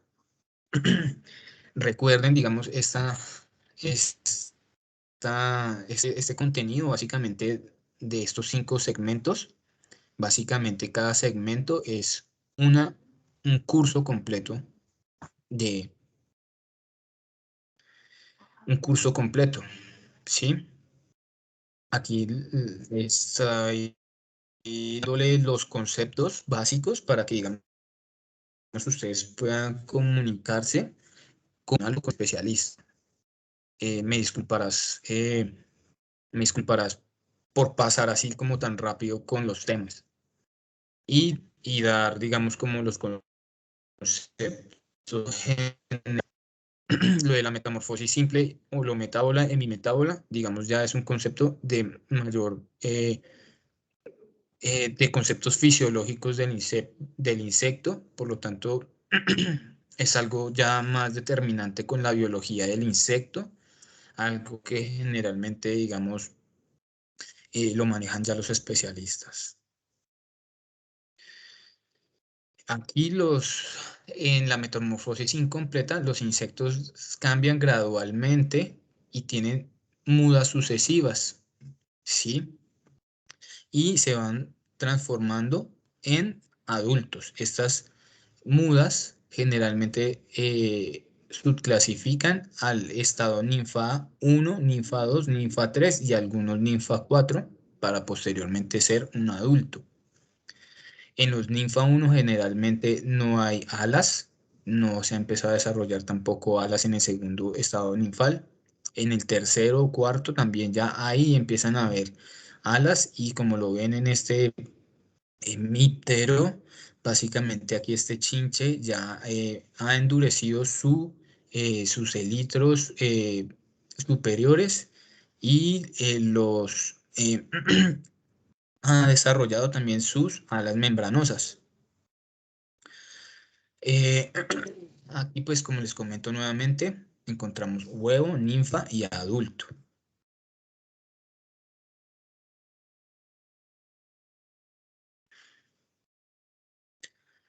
Recuerden, digamos, este contenido básicamente de estos 5 segmentos. Básicamente cada segmento es un curso completo de un curso completo, ¿sí? Aquí estoy dándole los conceptos básicos para que, digamos, ustedes puedan comunicarse con algo especialista. Me disculparás por pasar así como tan rápido con los temas y dar, digamos, como los conceptos. Lo de la metamorfosis simple o lo metábola, hemimetábola, digamos, ya es un concepto de mayor, de conceptos fisiológicos del insecto, por lo tanto, es algo ya más determinante con la biología del insecto, algo que generalmente, digamos, lo manejan ya los especialistas. Aquí en la metamorfosis incompleta, los insectos cambian gradualmente y tienen mudas sucesivas, ¿sí? y se van transformando en adultos. Estas mudas generalmente subclasifican al estado ninfa 1, ninfa 2, ninfa 3 y algunos ninfa 4 para posteriormente ser un adulto. En los ninfa 1 generalmente no hay alas, no se ha empezado a desarrollar tampoco alas en el segundo estado ninfal. En el tercero o cuarto también ya ahí empiezan a haber alas y como lo ven en este hemíptero, básicamente aquí este chinche ya ha endurecido sus elitros superiores y ha desarrollado también sus alas membranosas. Aquí pues como les comento nuevamente, encontramos huevo, ninfa y adulto.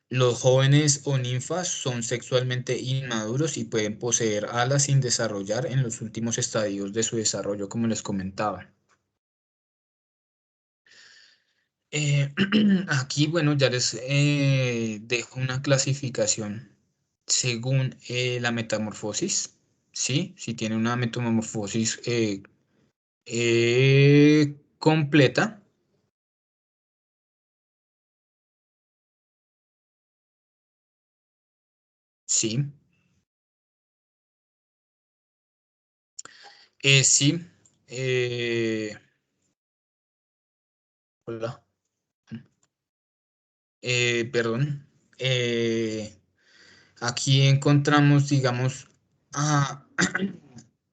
Los jóvenes o ninfas son sexualmente inmaduros y pueden poseer alas sin desarrollar en los últimos estadios de su desarrollo, como les comentaba. Aquí, bueno, ya les dejo una clasificación según la metamorfosis, ¿sí? Si tiene una metamorfosis completa, sí. Sí. eh, Hola. Perdón. Aquí encontramos, digamos, ah,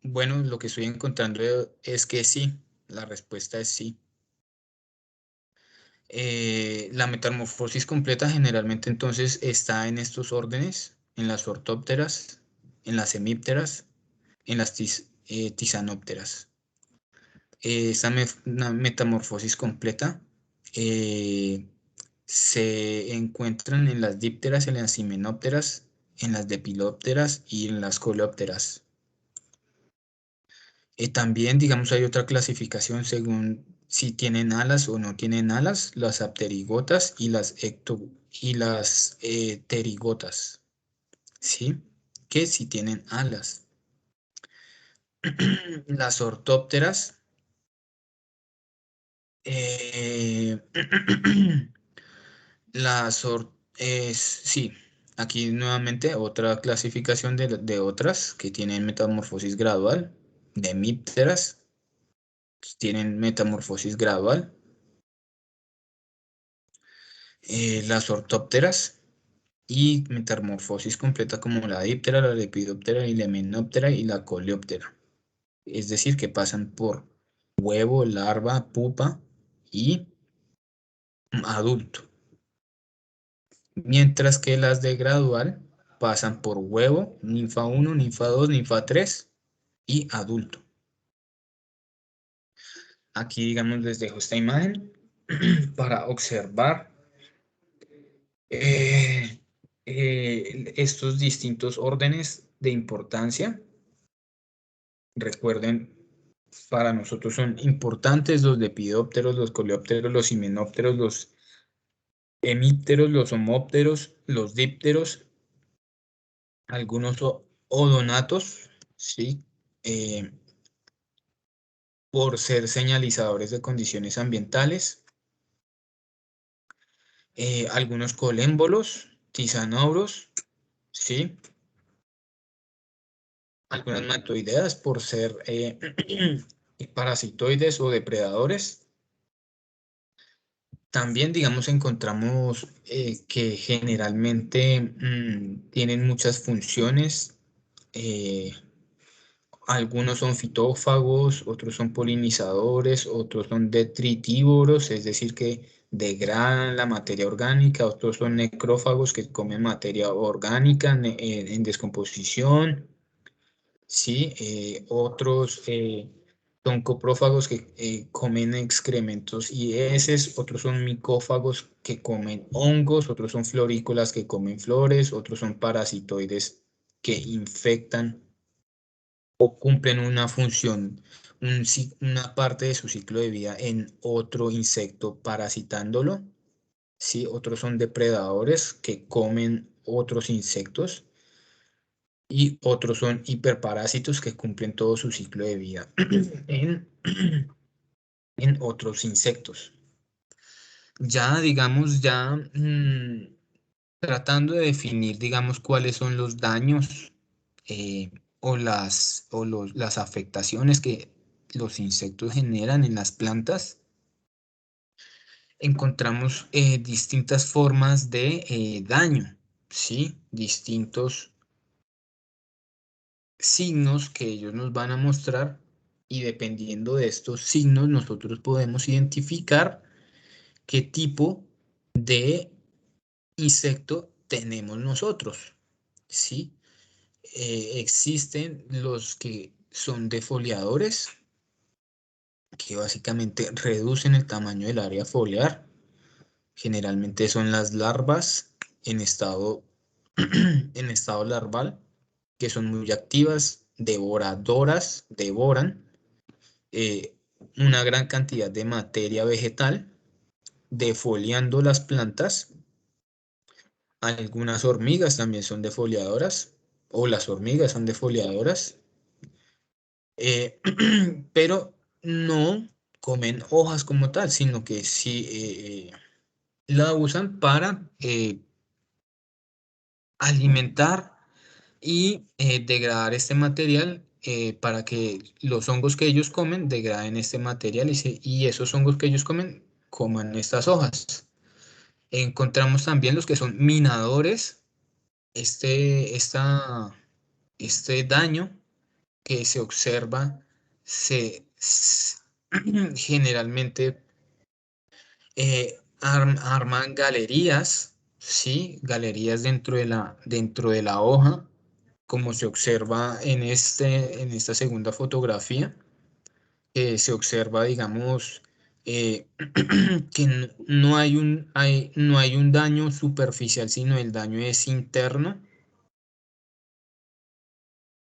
bueno, lo que estoy encontrando es que sí, la respuesta es sí. La metamorfosis completa generalmente entonces está en estos órdenes, en las ortópteras, en las hemípteras, en las tisanópteras. Una metamorfosis completa eh, se encuentran en las dípteras, en las himenópteras, en las lepidópteras y en las coleópteras. También, digamos, hay otra clasificación según si tienen alas o no tienen alas, las apterigotas y las pterigotas, ¿sí? Que si tienen alas. Las ortópteras, eh, sí, aquí nuevamente otra clasificación de otras que tienen metamorfosis gradual, de hemípteras, tienen metamorfosis gradual. Las ortópteras y metamorfosis completa como la díptera, la lepidóptera y la himenóptera y la coleóptera. Es decir, que pasan por huevo, larva, pupa y adulto. Mientras que las de gradual pasan por huevo, ninfa 1, ninfa 2, ninfa 3 y adulto. Aquí, digamos, les dejo esta imagen para observar estos distintos órdenes de importancia. Recuerden, para nosotros son importantes los lepidópteros, los coleópteros, los himenópteros, los hemípteros, los homópteros, los dípteros, algunos odonatos, ¿sí? Eh, por ser señalizadores de condiciones ambientales. Algunos colémbolos, tisanauros, ¿sí? Algunas matoideas por ser parasitoides o depredadores. También, digamos, encontramos que generalmente tienen muchas funciones. eh, Algunos son fitófagos, otros son polinizadores, otros son detritívoros, es decir, que degradan la materia orgánica, otros son necrófagos que comen materia orgánica en descomposición. Sí, otros son coprófagos que comen excrementos y heces, otros son micófagos que comen hongos, otros son florícolas que comen flores, otros son parasitoides que infectan o cumplen una función, una parte de su ciclo de vida en otro insecto parasitándolo. ¿Sí? Otros son depredadores que comen otros insectos y otros son hiperparásitos que cumplen todo su ciclo de vida en, en otros insectos. Ya, digamos, tratando de definir, digamos, cuáles son los daños las afectaciones que los insectos generan en las plantas, encontramos distintas formas de daño, ¿sí? Distintos signos que ellos nos van a mostrar y dependiendo de estos signos nosotros podemos identificar qué tipo de insecto tenemos nosotros, ¿sí? Existen los que son defoliadores, que básicamente reducen el tamaño del área foliar. Generalmente son las larvas en estado, en estado larval, que son muy activas, devoradoras, devoran eh, una gran cantidad de materia vegetal, defoliando las plantas. Algunas hormigas también son defoliadoras, o las hormigas son defoliadoras, eh, pero no comen hojas como tal, sino que sí la usan para alimentar y degradar este material para que los hongos que ellos comen degraden este material y esos hongos que ellos comen coman estas hojas. Encontramos también los que son minadores. Este daño que se observa generalmente arman galerías, ¿sí? Galerías dentro de la hoja, como se observa en esta segunda fotografía. Se observa, digamos, que no hay no hay un daño superficial, sino el daño es interno.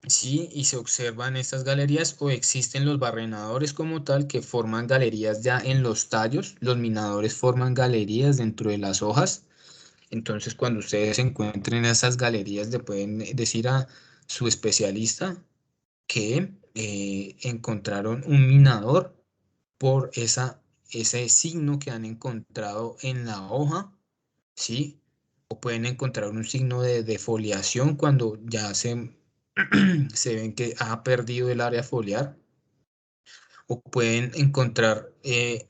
Sí, y se observan estas galerías o existen los barrenadores como tal que forman galerías ya en los tallos. Los minadores forman galerías dentro de las hojas. Entonces, cuando ustedes encuentren esas galerías, le pueden decir a su especialista que encontraron un minador por ese signo que han encontrado en la hoja, ¿sí? O pueden encontrar un signo de defoliación cuando ya se ven que ha perdido el área foliar. O pueden encontrar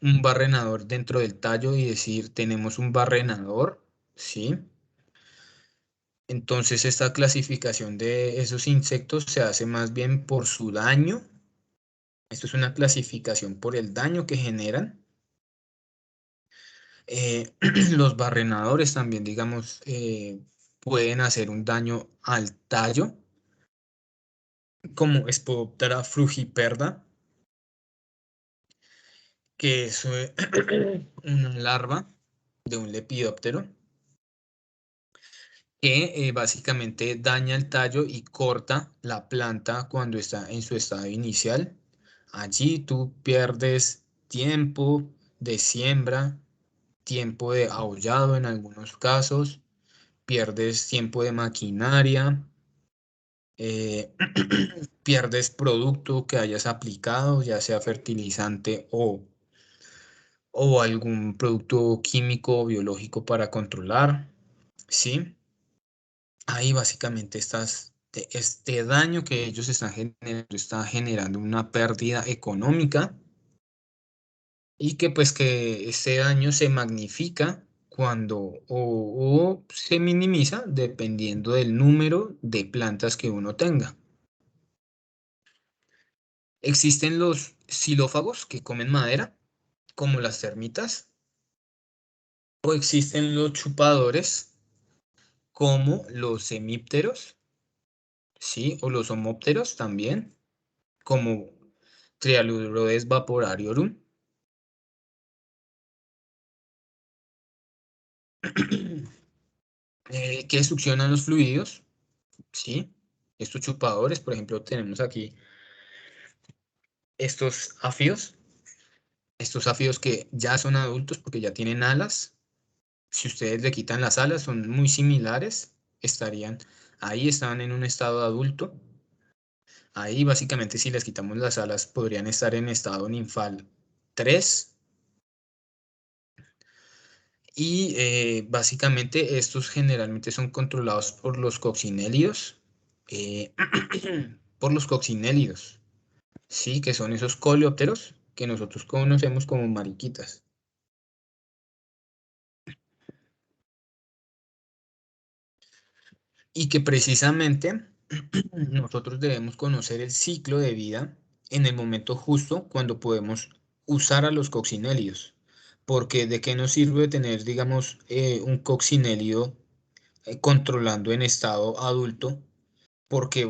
un barrenador dentro del tallo y decir, tenemos un barrenador, ¿sí? Entonces esta clasificación de esos insectos se hace más bien por su daño. Esto es una clasificación por el daño que generan. Los barrenadores también, digamos, pueden hacer un daño al tallo, como Spodoptera frugiperda, que es una larva de un lepidóptero que básicamente daña el tallo y corta la planta cuando está en su estado inicial. Allí tú pierdes tiempo de siembra, tiempo de aullado en algunos casos, pierdes tiempo de maquinaria, eh, pierdes producto que hayas aplicado, ya sea fertilizante o algún producto químico o biológico para controlar, ¿sí? Ahí básicamente este daño que ellos están generando está generando una pérdida económica y que pues que ese daño se magnifica cuando o se minimiza dependiendo del número de plantas que uno tenga. Existen los xilófagos que comen madera, como las termitas, o existen los chupadores, como los hemípteros, ¿sí? O los homópteros también, como Trialurodes vaporariorum. Que succionan los fluidos, ¿sí? Estos chupadores, por ejemplo, tenemos aquí estos áfidos que ya son adultos porque ya tienen alas. Si ustedes le quitan las alas, son muy similares, estaban en un estado adulto. Ahí básicamente si les quitamos las alas podrían estar en estado ninfal 3. Y básicamente estos generalmente son controlados por los coccinélidos. eh, por los coccinélidos, sí, que son esos coleópteros que nosotros conocemos como mariquitas. Y que precisamente nosotros debemos conocer el ciclo de vida en el momento justo cuando podemos usar a los coccinélidos. Porque de qué nos sirve tener, digamos, un coccinélido controlando en estado adulto, porque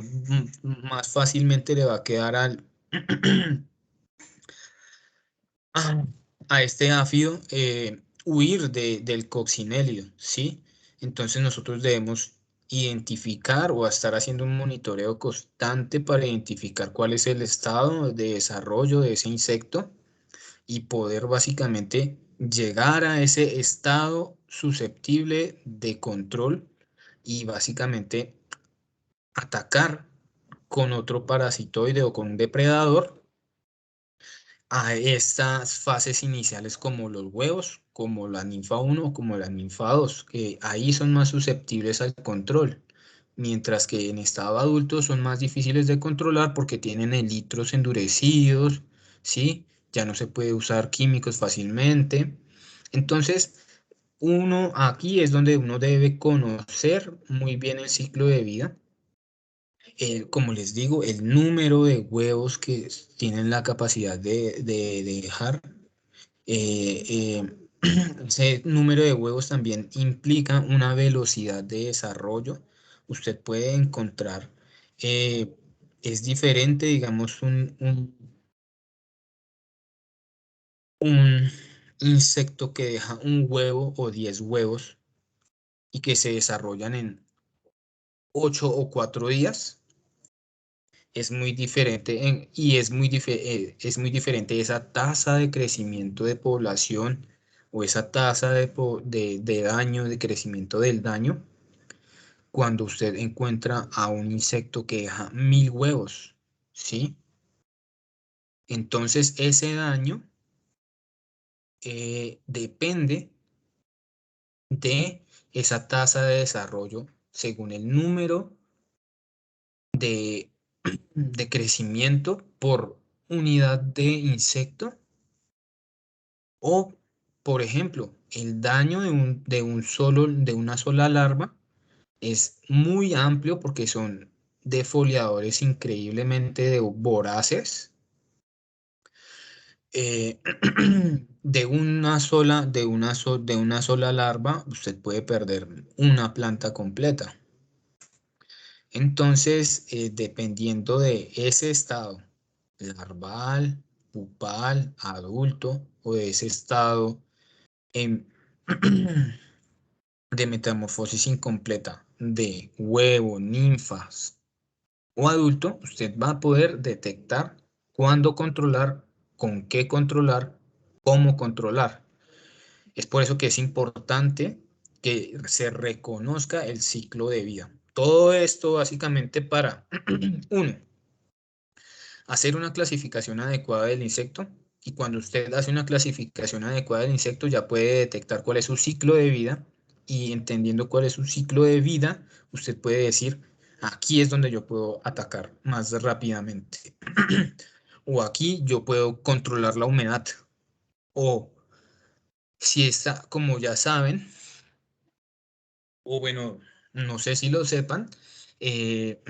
más fácilmente le va a quedar a este áfido huir del coccinélido, ¿sí? Entonces nosotros debemos identificar o estar haciendo un monitoreo constante para identificar cuál es el estado de desarrollo de ese insecto y poder básicamente llegar a ese estado susceptible de control y básicamente atacar con otro parasitoide o con un depredador a estas fases iniciales como los huevos, como la ninfa 1 o como la ninfa 2, que ahí son más susceptibles al control, mientras que en estado adulto son más difíciles de controlar porque tienen elitros endurecidos, ¿sí? Ya no se puede usar químicos fácilmente. Entonces, aquí es donde uno debe conocer muy bien el ciclo de vida, como les digo, el número de huevos que tienen la capacidad de dejar. eh, eh, Ese número de huevos también implica una velocidad de desarrollo. Usted puede encontrar, eh, es diferente, digamos, un insecto que deja un huevo o 10 huevos y que se desarrollan en 8 o 4 días. Es muy diferente y es muy diferente esa tasa de crecimiento de población o esa tasa de daño, de crecimiento del daño, cuando usted encuentra a un insecto que deja 1000 huevos, ¿sí? Entonces ese daño depende de esa tasa de desarrollo según el número de, de crecimiento por unidad de insecto. O, por ejemplo, el daño de una sola larva es muy amplio porque son defoliadores increíblemente voraces. Eh, de una sola larva, usted puede perder una planta completa. Entonces, dependiendo de ese estado larval, pupal, adulto, o de ese estado em, de metamorfosis incompleta de huevo, ninfas o adulto, usted va a poder detectar cuándo controlar, con qué controlar, cómo controlar. Es por eso que es importante que se reconozca el ciclo de vida. Todo esto básicamente para, uno, hacer una clasificación adecuada del insecto. Y cuando usted hace una clasificación adecuada del insecto, ya puede detectar cuál es su ciclo de vida. Y entendiendo cuál es su ciclo de vida, usted puede decir, aquí es donde yo puedo atacar más rápidamente. O aquí yo puedo controlar la humedad. O si está, como ya saben, o bueno, no sé si lo sepan, eh,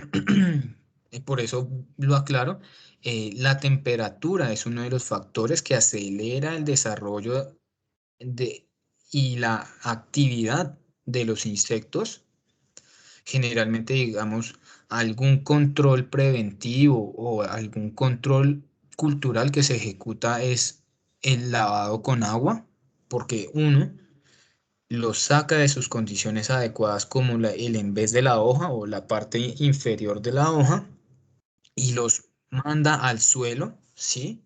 por eso lo aclaro, la temperatura es uno de los factores que acelera el desarrollo de, y la actividad de los insectos. Generalmente, digamos, algún control preventivo o algún control cultural que se ejecuta es el lavado con agua, porque uno los saca de sus condiciones adecuadas como el en vez de la hoja o la parte inferior de la hoja y los manda al suelo ¿sí?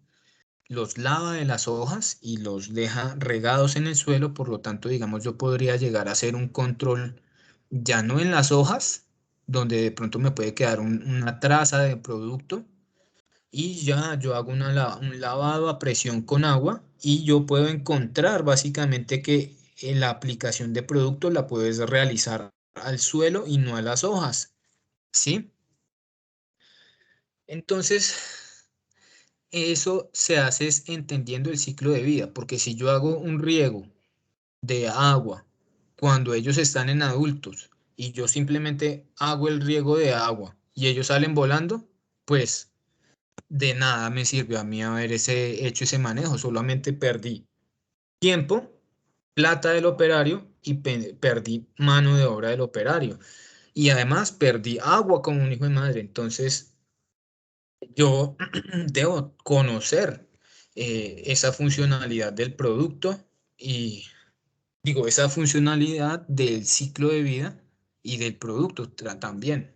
Los lava de las hojas y los deja regados en el suelo, por lo tanto, digamos, yo podría llegar a hacer un control ya no en las hojas, donde de pronto me puede quedar una traza de producto, y ya yo hago un lavado a presión con agua y yo puedo encontrar básicamente que la aplicación de producto la puedes realizar al suelo y no a las hojas, ¿sí? Entonces, eso se hace es entendiendo el ciclo de vida, porque si yo hago un riego de agua cuando ellos están en adultos y yo simplemente hago el riego de agua y ellos salen volando, pues de nada me sirvió a mí haber hecho ese manejo, solamente perdí tiempo, plata del operario y perdí mano de obra del operario. Y además perdí agua como un hijo de madre. Entonces yo debo conocer esa funcionalidad del producto y digo, esa funcionalidad del ciclo de vida y del producto también.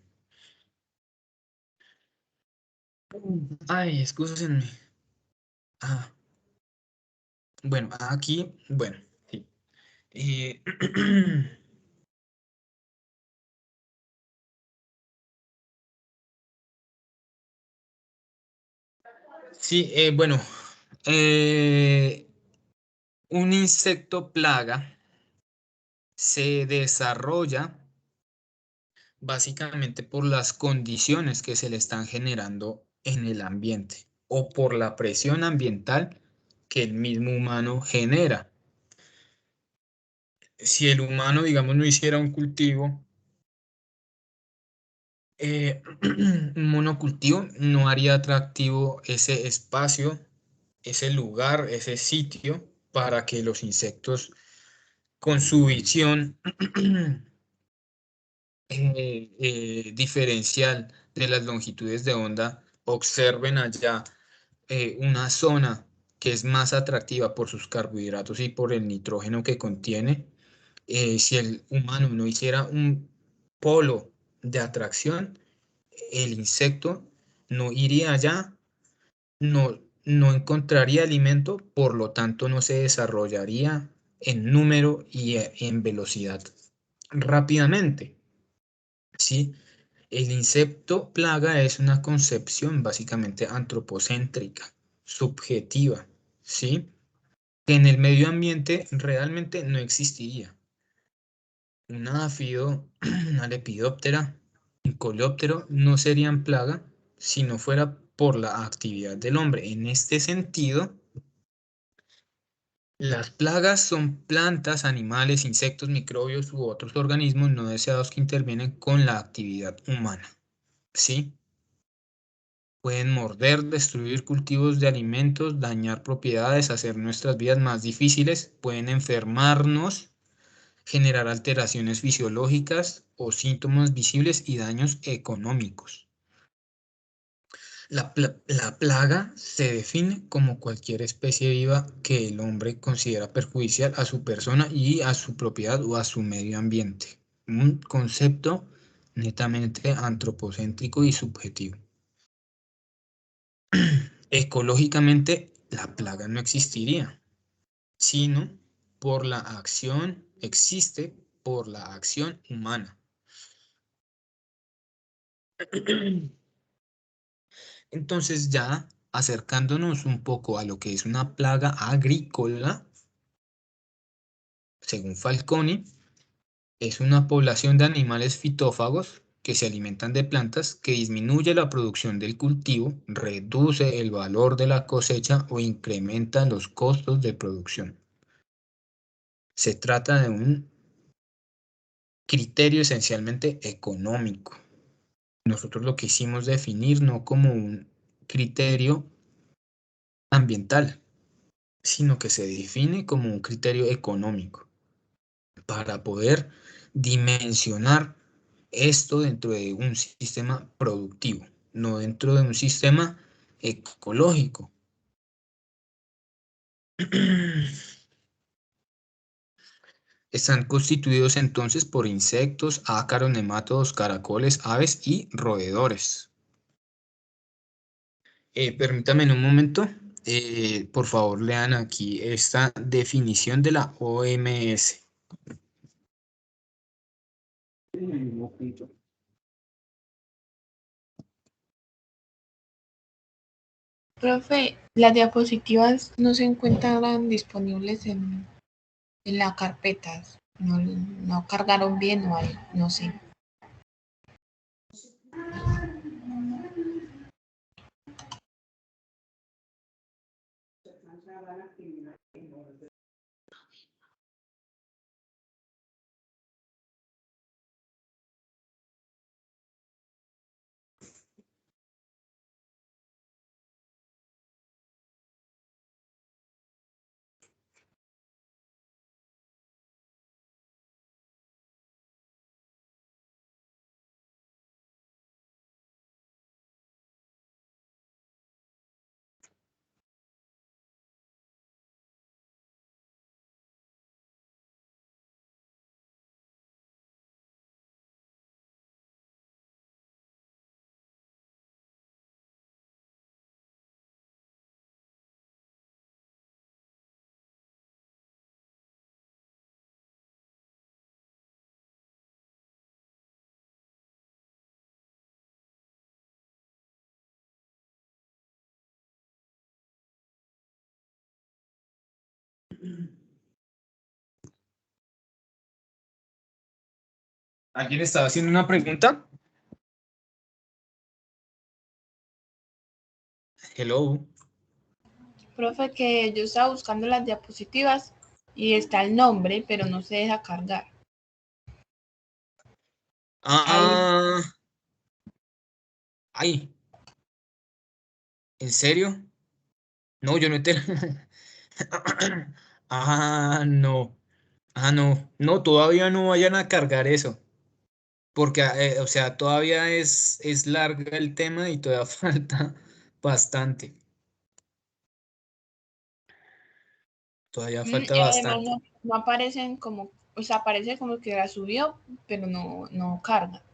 Ay, excúsenme. Ah, bueno, aquí, bueno, sí. Eh, sí, bueno, eh, un insecto plaga se desarrolla básicamente por las condiciones que se le están generando en el ambiente o por la presión ambiental que el mismo humano genera. Si el humano, digamos, no hiciera un cultivo, un monocultivo, no haría atractivo ese espacio, ese lugar, ese sitio para que los insectos con su visión diferencial de las longitudes de onda observen allá una zona que es más atractiva por sus carbohidratos y por el nitrógeno que contiene. Si el humano no hiciera un polo de atracción, el insecto no iría allá, no encontraría alimento, por lo tanto no se desarrollaría en número y en velocidad rápidamente. ¿Sí? El insecto plaga es una concepción básicamente antropocéntrica, subjetiva, ¿sí? Que en el medio ambiente realmente no existiría. Un áfido, una lepidóptera, un coleóptero no serían plaga si no fuera por la actividad del hombre. En este sentido, las plagas son plantas, animales, insectos, microbios u otros organismos no deseados que intervienen con la actividad humana, ¿sí? Pueden morder, destruir cultivos de alimentos, dañar propiedades, hacer nuestras vidas más difíciles, pueden enfermarnos, generar alteraciones fisiológicas o síntomas visibles y daños económicos. La plaga se define como cualquier especie viva que el hombre considera perjudicial a su persona y a su propiedad o a su medio ambiente. Un concepto netamente antropocéntrico y subjetivo. Ecológicamente, la plaga no existiría, sino por la acción, existe por la acción humana. Entonces ya acercándonos un poco a lo que es una plaga agrícola, según Falconi, es una población de animales fitófagos que se alimentan de plantas que disminuye la producción del cultivo, reduce el valor de la cosecha o incrementa los costos de producción. Se trata de un criterio esencialmente económico. Nosotros lo quisimos definir no como un criterio ambiental, sino que se define como un criterio económico para poder dimensionar esto dentro de un sistema productivo, no dentro de un sistema ecológico. Están constituidos entonces por insectos, ácaros, nemátodos, caracoles, aves y roedores. Permítame en un momento. Por favor, lean aquí esta definición de la OMS. Profe, las diapositivas no se encuentran disponibles en la carpeta. No cargaron bien o algo, no sé. ¿Alguien estaba haciendo una pregunta? Hello. Profe, que yo estaba buscando las diapositivas y está el nombre, pero no se deja cargar. Ah, ay, ¿en serio? No, yo no te... Ah, no. Ah, no. No, todavía no vayan a cargar eso. Porque, o sea, todavía es larga el tema y todavía falta bastante. Todavía falta Y además bastante. no aparecen como, o sea, aparece como que la subió, pero no carga.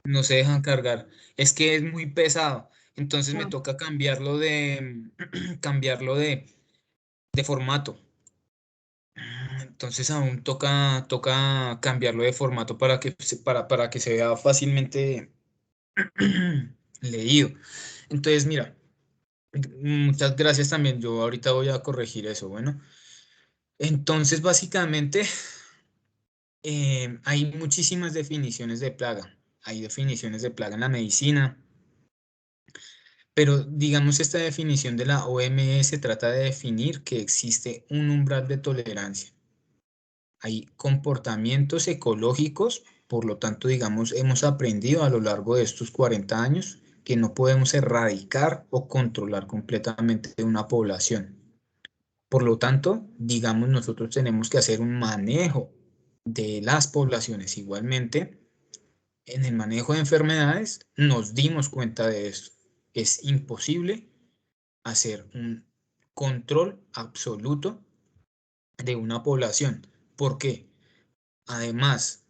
No se dejan cargar. Es que es muy pesado. Entonces me Ah, toca cambiarlo de, cambiarlo de formato. Entonces aún toca cambiarlo de formato para que se vea fácilmente leído. Entonces, mira, muchas gracias también. Yo ahorita voy a corregir eso. Bueno, entonces básicamente hay muchísimas definiciones de plaga. Hay definiciones de plaga en la medicina, pero digamos esta definición de la OMS trata de definir que existe un umbral de tolerancia. Hay comportamientos ecológicos, por lo tanto, digamos, hemos aprendido a lo largo de estos 40 años que no podemos erradicar o controlar completamente una población. Por lo tanto, digamos, nosotros tenemos que hacer un manejo de las poblaciones. Igualmente, en el manejo de enfermedades, nos dimos cuenta de esto. Es imposible hacer un control absoluto de una población. ¿Por qué? Además,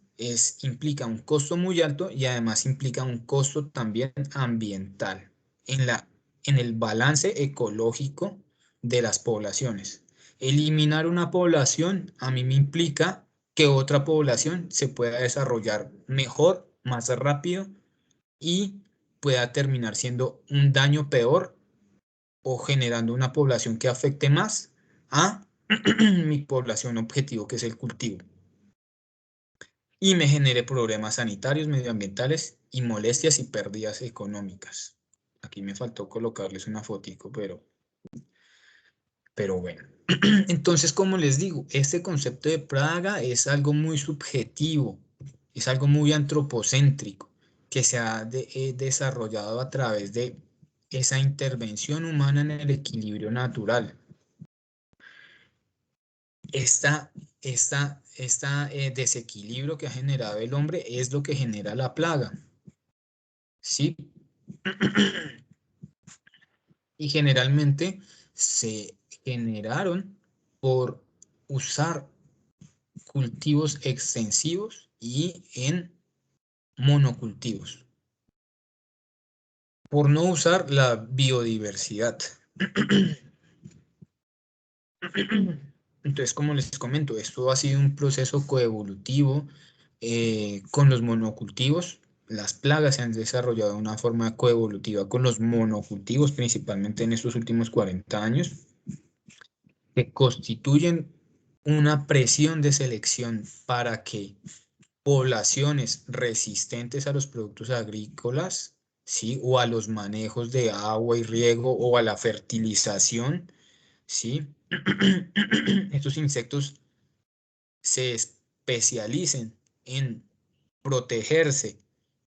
implica un costo muy alto y además implica un costo también ambiental en el balance ecológico de las poblaciones. Eliminar una población a mí me implica que otra población se pueda desarrollar mejor, más rápido y pueda terminar siendo un daño peor o generando una población que afecte más a mi población objetivo, que es el cultivo y me genere problemas sanitarios, medioambientales y molestias y pérdidas económicas. Aquí me faltó colocarles una fotico, pero bueno. Entonces, como les digo, este concepto de plaga es algo muy subjetivo, es algo muy antropocéntrico, que se ha desarrollado a través de esa intervención humana en el equilibrio natural. Esta desequilibrio que ha generado el hombre es lo que genera la plaga. ¿Sí? Y generalmente se generaron por usar cultivos extensivos y en monocultivos. por no usar la biodiversidad. Entonces, como les comento, esto ha sido un proceso coevolutivo con los monocultivos. Las plagas se han desarrollado de una forma coevolutiva con los monocultivos, principalmente en estos últimos 40 años, que constituyen una presión de selección para que poblaciones resistentes a los productos agrícolas, ¿sí? O a los manejos de agua y riego o a la fertilización, ¿sí? Estos insectos se especialicen en protegerse,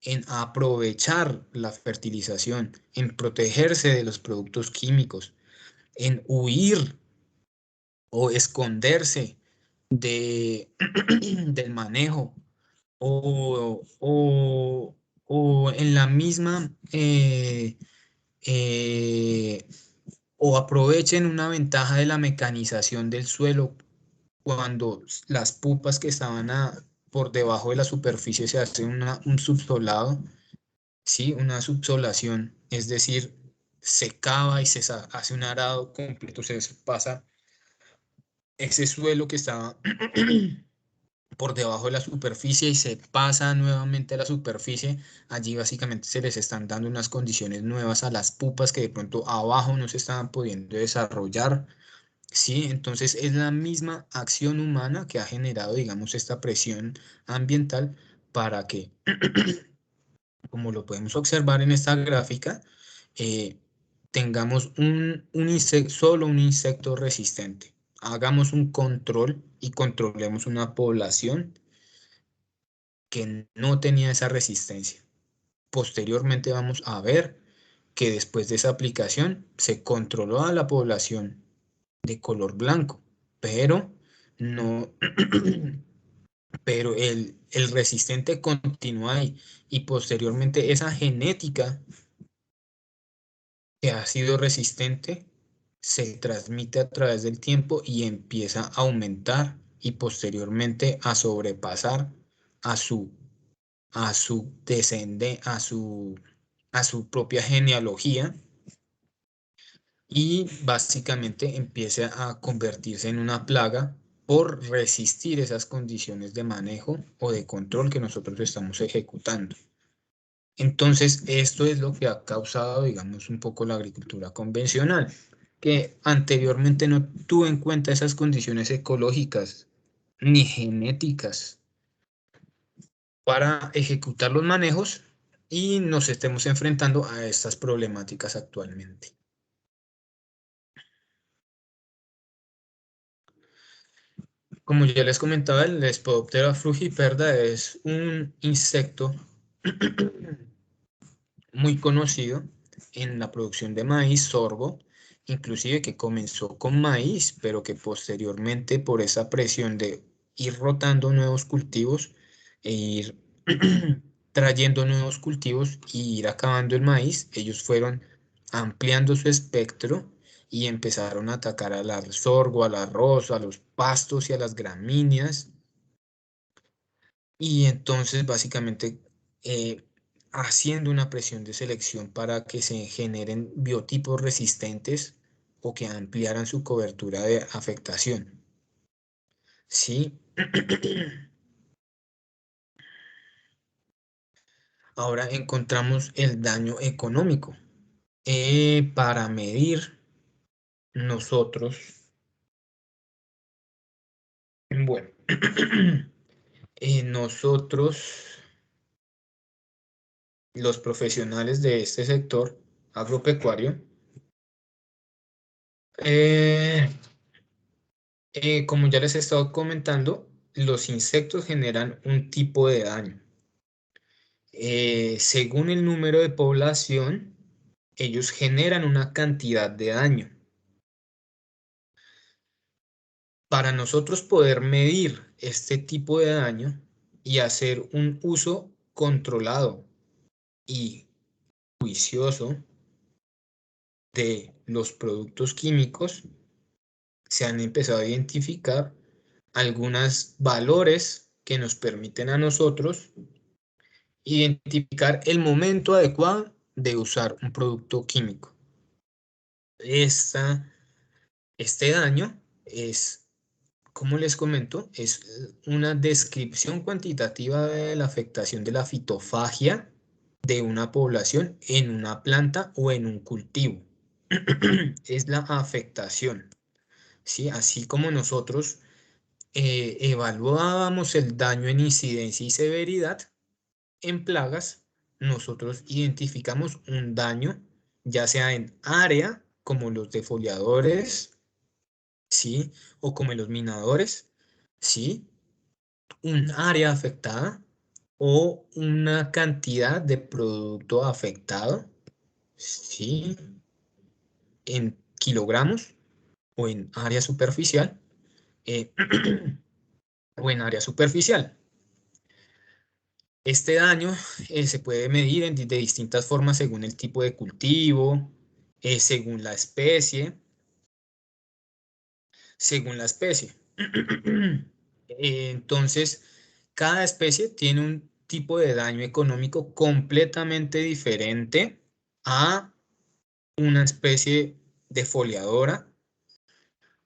en aprovechar la fertilización, en protegerse de los productos químicos, en huir o esconderse del manejo o en la misma o aprovechen una ventaja de la mecanización del suelo cuando las pupas que estaban por debajo de la superficie se hace un subsolado, ¿sí? Una subsolación, es decir, se cava y se hace un arado completo, se pasa ese suelo que estaba por debajo de la superficie y se pasa nuevamente a la superficie. Allí básicamente se les están dando unas condiciones nuevas a las pupas que de pronto abajo no se estaban pudiendo desarrollar. Sí, entonces es la misma acción humana que ha generado, digamos, esta presión ambiental para que, como lo podemos observar en esta gráfica, tengamos solo un insecto resistente. Hagamos un control y controlemos una población que no tenía esa resistencia. Posteriormente vamos a ver que después de esa aplicación se controló a la población de color blanco, pero no, pero el resistente continúa ahí y posteriormente esa genética que ha sido resistente se transmite a través del tiempo y empieza a aumentar y posteriormente a sobrepasar a su a su propia genealogía y básicamente empieza a convertirse en una plaga por resistir esas condiciones de manejo o de control que nosotros estamos ejecutando. Entonces, esto es lo que ha causado, digamos, un poco la agricultura convencional, que anteriormente no tuvo en cuenta esas condiciones ecológicas ni genéticas para ejecutar los manejos y nos estemos enfrentando a estas problemáticas actualmente. Como ya les comentaba, el Lepidoptera frugiperda es un insecto muy conocido en la producción de maíz, sorgo, inclusive que comenzó con maíz, pero que posteriormente por esa presión de ir rotando nuevos cultivos e ir trayendo nuevos cultivos y ir acabando el maíz, ellos fueron ampliando su espectro y empezaron a atacar al sorgo, al arroz, a los pastos y a las gramíneas. Y entonces básicamente haciendo una presión de selección para que se generen biotipos resistentes o que ampliaran su cobertura de afectación. ¿Sí? Ahora encontramos el daño económico. Para medir nosotros, bueno, nosotros, los profesionales de este sector agropecuario, como ya les he estado comentando, los insectos generan un tipo de daño. Según el número de población, ellos generan una cantidad de daño. Para nosotros poder medir este tipo de daño y hacer un uso controlado y juicioso de los productos químicos, se han empezado a identificar algunos valores que nos permiten a nosotros identificar el momento adecuado de usar un producto químico. Este daño es, como les comento, es una descripción cuantitativa de la afectación de la fitofagia de una población en una planta o en un cultivo. Es la afectación, ¿sí? Así como nosotros evaluábamos el daño en incidencia y severidad en plagas, nosotros identificamos un daño, ya sea en área, como los defoliadores, ¿sí? O como los minadores, ¿sí? Un área afectada o una cantidad de producto afectado, ¿sí? En kilogramos o en área superficial, eh, o en área superficial. Este daño se puede medir de distintas formas según el tipo de cultivo, según la especie, Entonces, cada especie tiene un tipo de daño económico completamente diferente a una especie defoliadora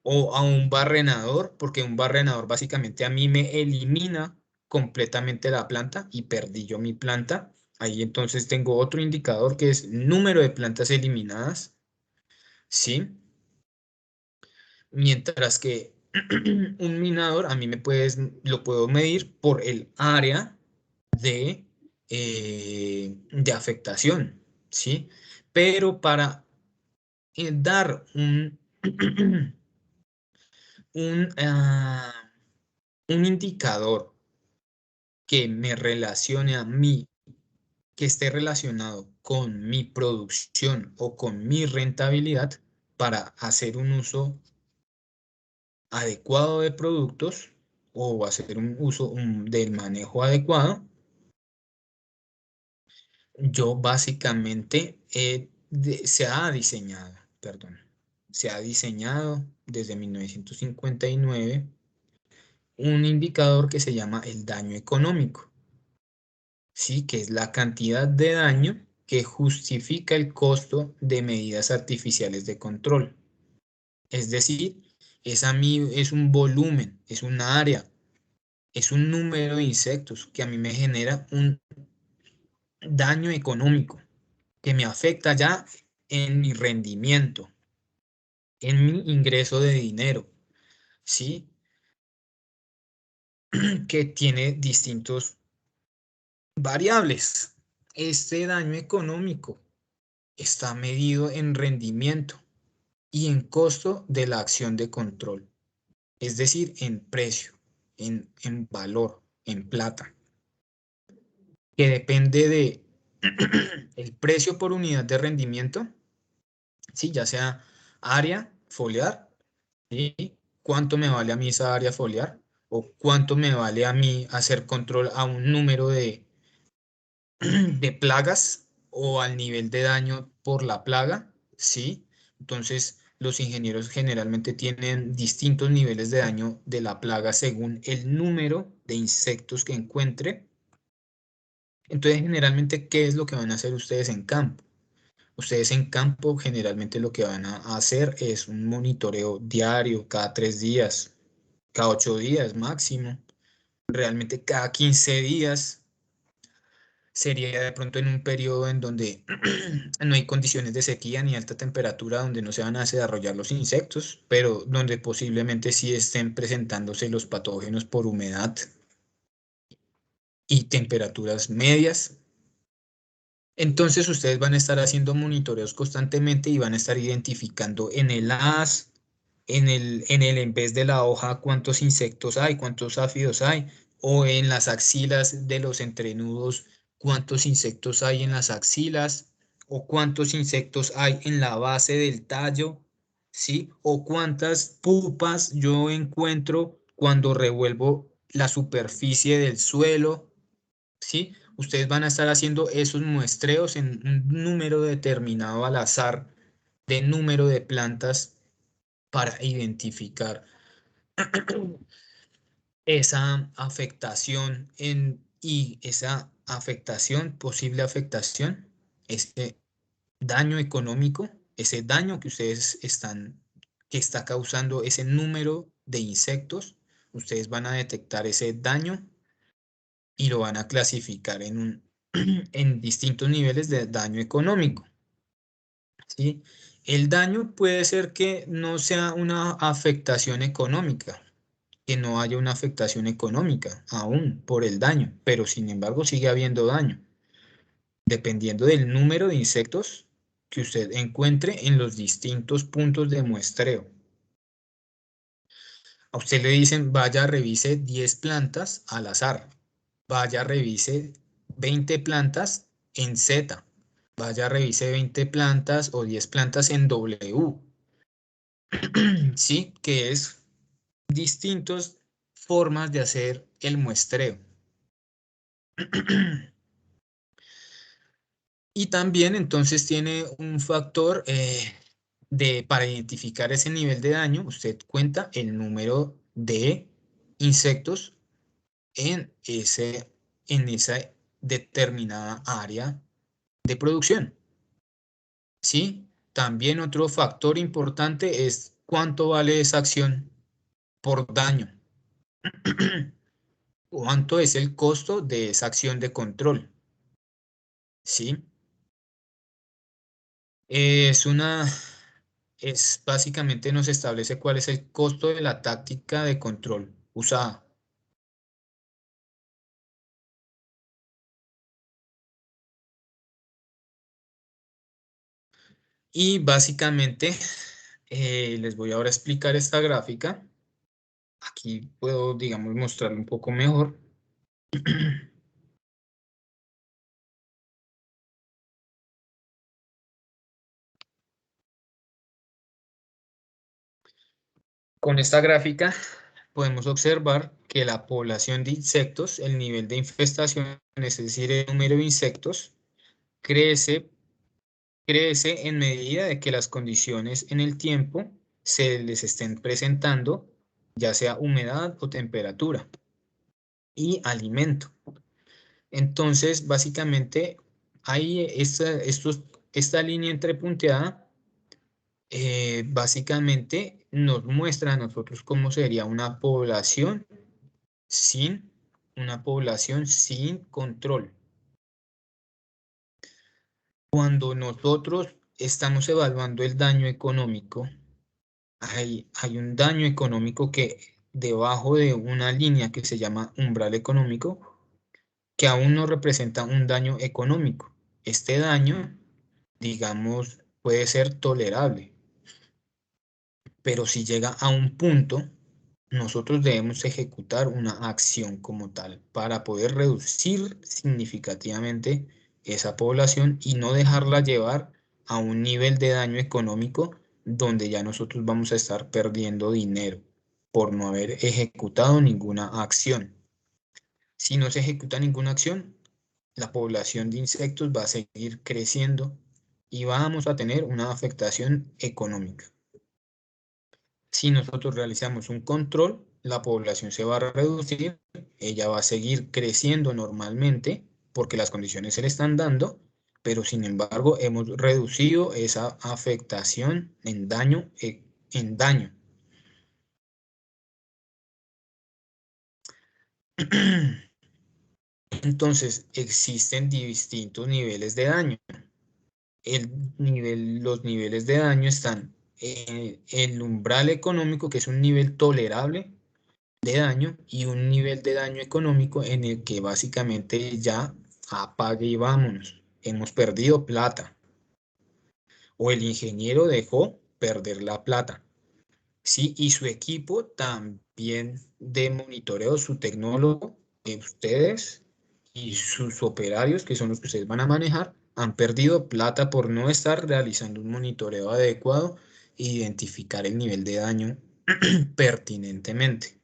o a un barrenador, porque un barrenador básicamente a mí me elimina completamente la planta y perdí yo mi planta. Ahí entonces tengo otro indicador que es número de plantas eliminadas, ¿sí? Mientras que un minador a mí lo puedo medir por el área de afectación, ¿sí? Pero para dar un, ah, un indicador que me relacione a mí, que esté relacionado con mi producción o con mi rentabilidad para hacer un uso adecuado de productos o hacer un uso del manejo adecuado, yo básicamente se ha diseñado desde 1959 un indicador que se llama el daño económico, ¿sí? Que es la cantidad de daño que justifica el costo de medidas artificiales de control. Es decir, es un volumen, es un área, es un número de insectos que a mí me genera un daño económico que me afecta ya en mi rendimiento, en mi ingreso de dinero, ¿sí? Que tiene distintos variables. Este daño económico está medido en rendimiento y en costo de la acción de control, es decir, en precio, en valor, en plata, que depende de el precio por unidad de rendimiento, ¿sí? Ya sea área foliar, ¿sí? ¿Cuánto me vale a mí esa área foliar? ¿O cuánto me vale a mí hacer control a un número de plagas o al nivel de daño por la plaga? ¿Sí? Entonces, los ingenieros generalmente tienen distintos niveles de daño de la plaga según el número de insectos que encuentre. Entonces, generalmente, ¿qué es lo que van a hacer ustedes en campo? Ustedes en campo generalmente lo que van a hacer es un monitoreo diario, cada 3 días, cada 8 días máximo. Realmente cada 15 días sería de pronto en un periodo en donde no hay condiciones de sequía ni alta temperatura, donde no se van a desarrollar los insectos, pero donde posiblemente sí estén presentándose los patógenos por humedad y temperaturas medias. Entonces ustedes van a estar haciendo monitoreos constantemente y van a estar identificando en el haz, en vez de la hoja, cuántos insectos hay, cuántos áfidos hay, o en las axilas de los entrenudos, cuántos insectos hay en las axilas, o cuántos insectos hay en la base del tallo, ¿sí? O cuántas pupas yo encuentro cuando revuelvo la superficie del suelo, ¿sí? Ustedes van a estar haciendo esos muestreos en un número determinado al azar de número de plantas para identificar esa afectación y esa afectación, posible afectación, daño económico, ese daño que ustedes que está causando ese número de insectos, ustedes van a detectar ese daño y lo van a clasificar en distintos niveles de daño económico, ¿sí? El daño puede ser que no sea una afectación económica, que no haya una afectación económica aún por el daño, pero sin embargo sigue habiendo daño, dependiendo del número de insectos que usted encuentre en los distintos puntos de muestreo. A usted le dicen, vaya, revise 10 plantas al azar, vaya, revise 20 plantas en Z, vaya, revise 20 plantas o 10 plantas en W, ¿sí? Que es distintas formas de hacer el muestreo. Y también entonces tiene un factor para identificar ese nivel de daño, usted cuenta el número de insectos en esa determinada área de producción, ¿sí? También otro factor importante es cuánto vale esa acción por daño. ¿Cuánto es el costo de esa acción de control? ¿Sí? Básicamente nos establece cuál es el costo de la táctica de control usada. Y básicamente les voy ahora a explicar esta gráfica. Aquí puedo, digamos, mostrarlo un poco mejor. Con esta gráfica podemos observar que la población de insectos, el nivel de infestación, es decir, el número de insectos, crece en medida de que las condiciones en el tiempo se les estén presentando, ya sea humedad o temperatura y alimento. Entonces, básicamente, hay esta línea entrepunteada, básicamente nos muestra a nosotros cómo sería sin, una población sin control. Cuando nosotros estamos evaluando el daño económico, hay un daño económico que debajo de una línea que se llama umbral económico, que aún no representa un daño económico. Este daño, digamos, puede ser tolerable, pero si llega a un punto, nosotros debemos ejecutar una acción como tal para poder reducir significativamente esa población y no dejarla llevar a un nivel de daño económico donde ya nosotros vamos a estar perdiendo dinero por no haber ejecutado ninguna acción. Si no se ejecuta ninguna acción, la población de insectos va a seguir creciendo y vamos a tener una afectación económica. Si nosotros realizamos un control, la población se va a reducir, ella va a seguir creciendo normalmente porque las condiciones se le están dando, pero sin embargo hemos reducido esa afectación en daño. Entonces existen distintos niveles de daño. Los niveles de daño están en el umbral económico, que es un nivel tolerable de daño, y un nivel de daño económico en el que básicamente ya apague y vámonos. Hemos perdido plata. O el ingeniero dejó perder la plata. Sí, y su equipo también de monitoreo, su tecnólogo, ustedes y sus operarios, que son los que ustedes van a manejar, han perdido plata por no estar realizando un monitoreo adecuado e identificar el nivel de daño pertinentemente.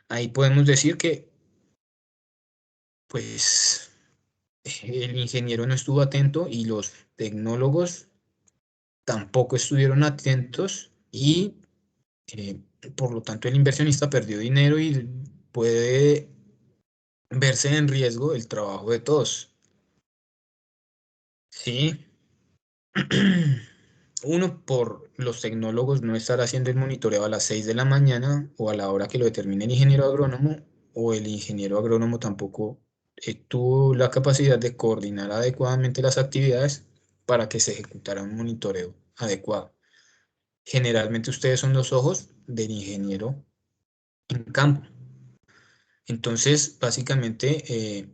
Ahí podemos decir que, pues, el ingeniero no estuvo atento y los tecnólogos tampoco estuvieron atentos y, eh, por lo tanto, el inversionista perdió dinero y puede verse en riesgo el trabajo de todos. Sí, Uno, por los tecnólogos no estar haciendo el monitoreo a las 6 de la mañana o a la hora que lo determine el ingeniero agrónomo, o el ingeniero agrónomo tampoco tuvo la capacidad de coordinar adecuadamente las actividades para que se ejecutara un monitoreo adecuado. Generalmente ustedes son los ojos del ingeniero en campo. Entonces, básicamente,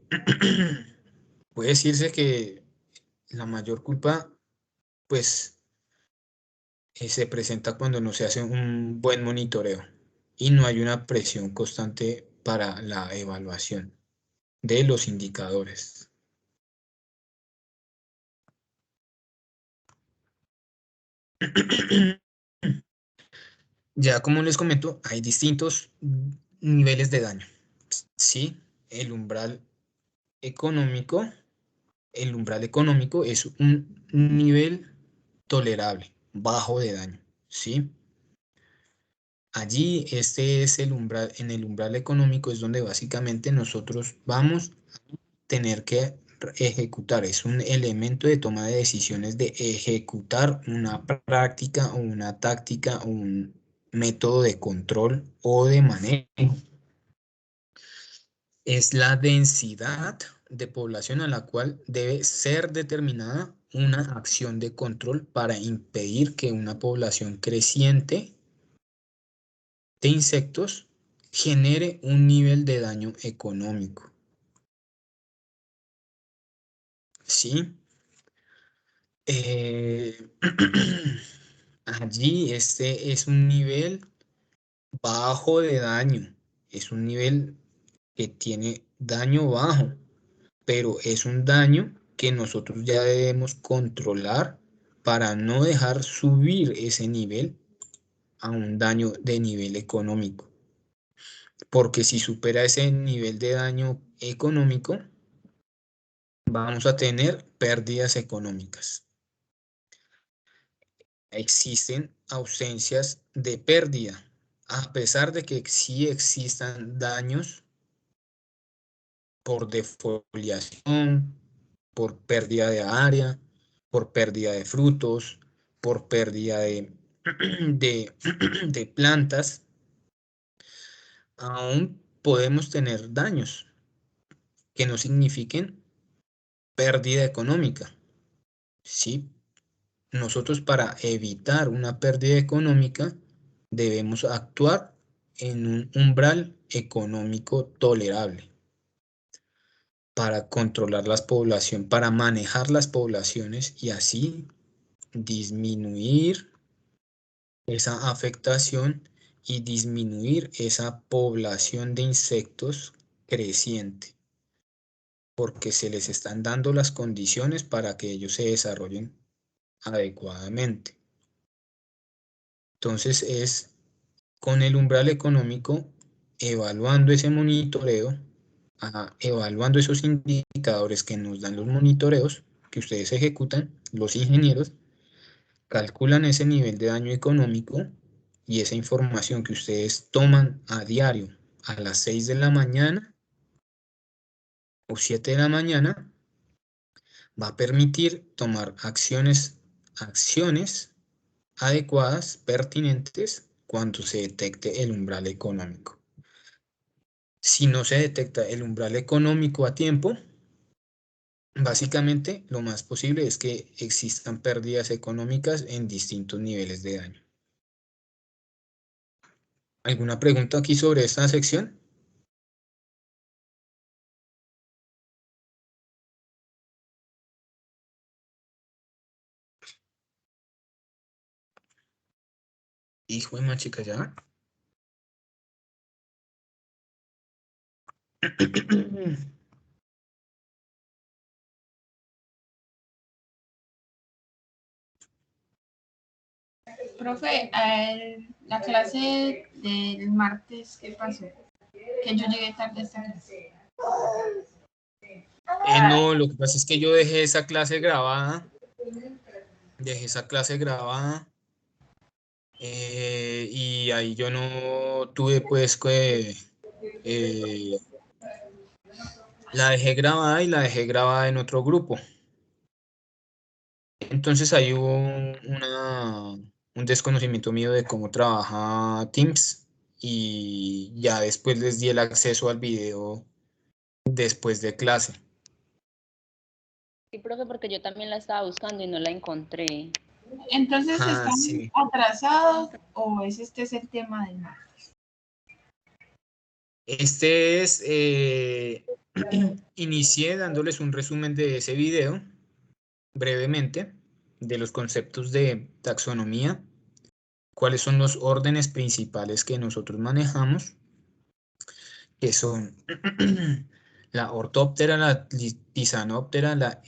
puede decirse que la mayor culpa, pues, se presenta cuando no se hace un buen monitoreo y no hay una presión constante para la evaluación de los indicadores. Ya como les comento, hay distintos niveles de daño. Sí, el umbral económico es un nivel tolerable, bajo de daño, ¿sí? Allí, este es el umbral, en el umbral económico es donde básicamente nosotros vamos a tener que ejecutar, es un elemento de toma de decisiones de ejecutar una práctica o una táctica o un método de control o de manejo. Es la densidad de población a la cual debe ser determinada una acción de control para impedir que una población creciente de insectos genere un nivel de daño económico. ¿Sí? Allí este es un nivel bajo de daño. Es un nivel que tiene daño bajo, pero es un daño que nosotros ya debemos controlar para no dejar subir ese nivel a un daño de nivel económico. Porque si supera ese nivel de daño económico, vamos a tener pérdidas económicas. Existen ausencias de pérdida, a pesar de que sí existan daños por defoliación, por pérdida de área, por pérdida de frutos, por pérdida de plantas, aún podemos tener daños que no signifiquen pérdida económica. Sí, nosotros para evitar una pérdida económica debemos actuar en un umbral económico tolerable para controlar las poblaciones, para manejar las poblaciones y así disminuir esa afectación y disminuir esa población de insectos creciente, porque se les están dando las condiciones para que ellos se desarrollen adecuadamente. Entonces es con el umbral económico, evaluando ese monitoreo, evaluando esos indicadores que nos dan los monitoreos que ustedes ejecutan, los ingenieros, calculan ese nivel de daño económico y esa información que ustedes toman a diario a las 6 de la mañana o 7 de la mañana, va a permitir tomar acciones adecuadas, pertinentes, cuando se detecte el umbral económico. Si no se detecta el umbral económico a tiempo, básicamente lo más posible es que existan pérdidas económicas en distintos niveles de daño. ¿Alguna pregunta aquí sobre esta sección? Hijo de machica, ya. Profe, la clase del martes, ¿qué pasó? Que yo llegué tarde a esta clase. No, lo que pasa es que yo dejé esa clase grabada. Y ahí yo no tuve pues que la dejé grabada y la dejé grabada en otro grupo. entonces ahí hubo un desconocimiento mío de cómo trabaja Teams y ya después les di el acceso al video después de clase. Sí, profe, porque yo también la estaba buscando y no la encontré. Entonces, Ah, ¿están sí. atrasados o este es el tema del martes? Este es, inicié dándoles un resumen de ese video, brevemente, de los conceptos de taxonomía, cuáles son los órdenes principales que nosotros manejamos, que son la ortóptera, la tisanóptera, la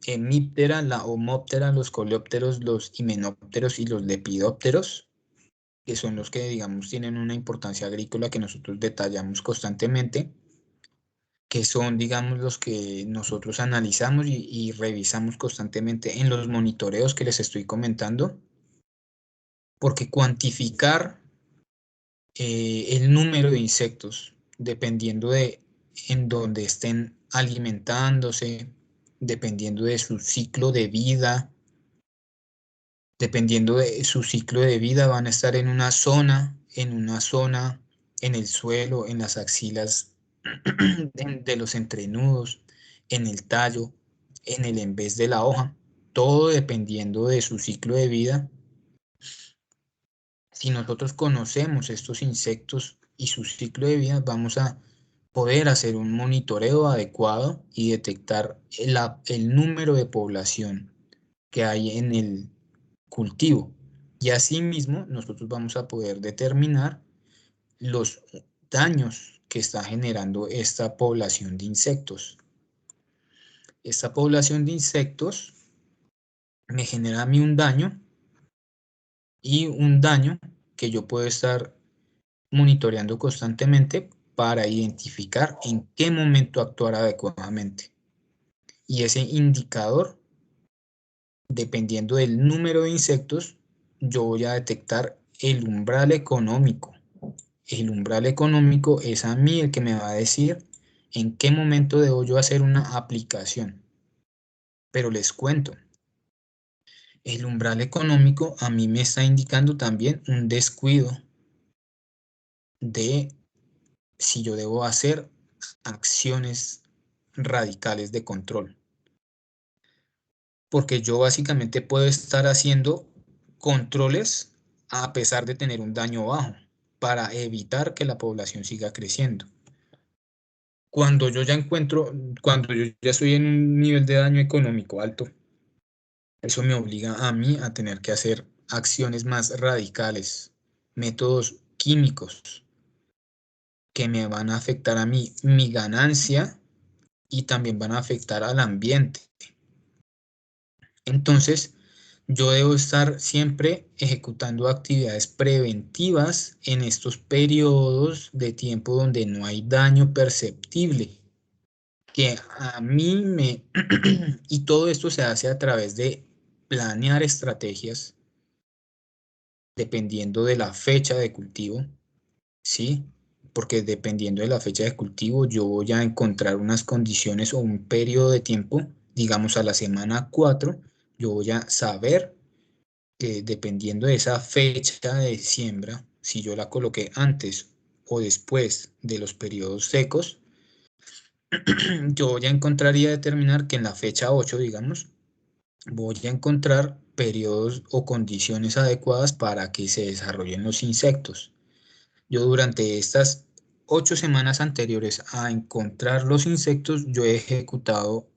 hemíptera, la homóptera, los coleópteros, los himenópteros y los lepidópteros, que son los que, digamos, tienen una importancia agrícola que nosotros detallamos constantemente, que son, digamos, los que nosotros analizamos y revisamos constantemente en los monitoreos que les estoy comentando, porque cuantificar el número de insectos, dependiendo de en dónde estén alimentándose, dependiendo de su ciclo de vida, dependiendo de su ciclo de vida, van a estar en una zona, en el suelo, en las axilas de los entrenudos, en el tallo, en el en vez de la hoja, todo dependiendo de su ciclo de vida. Si nosotros conocemos estos insectos y su ciclo de vida, vamos a poder hacer un monitoreo adecuado y detectar el número de población que hay en el cultivo. Y asimismo, nosotros vamos a poder determinar los daños que está generando esta población de insectos. Esta población de insectos me genera a mí un daño y un daño que yo puedo estar monitoreando constantemente para identificar en qué momento actuar adecuadamente. Y ese indicador, dependiendo del número de insectos, yo voy a detectar el umbral económico. El umbral económico es a mí el que me va a decir en qué momento debo yo hacer una aplicación. Pero les cuento, el umbral económico a mí me está indicando también un descuido de si yo debo hacer acciones radicales de control. Porque yo básicamente puedo estar haciendo controles a pesar de tener un daño bajo para evitar que la población siga creciendo. Cuando yo ya estoy en un nivel de daño económico alto, eso me obliga a mí a tener que hacer acciones más radicales, métodos químicos que me van a afectar a mí, mi ganancia y también van a afectar al ambiente. Entonces, yo debo estar siempre ejecutando actividades preventivas en estos periodos de tiempo donde no hay daño perceptible, que a mí y todo esto se hace a través de planear estrategias dependiendo de la fecha de cultivo, ¿sí? Porque dependiendo de la fecha de cultivo, yo voy a encontrar unas condiciones o un periodo de tiempo, digamos a la semana 4, yo voy a saber que dependiendo de esa fecha de siembra, si yo la coloqué antes o después de los periodos secos, yo voy a encontrar y a determinar que en la fecha 8, digamos, voy a encontrar periodos o condiciones adecuadas para que se desarrollen los insectos. Yo durante estas 8 semanas anteriores a encontrar los insectos, yo he ejecutado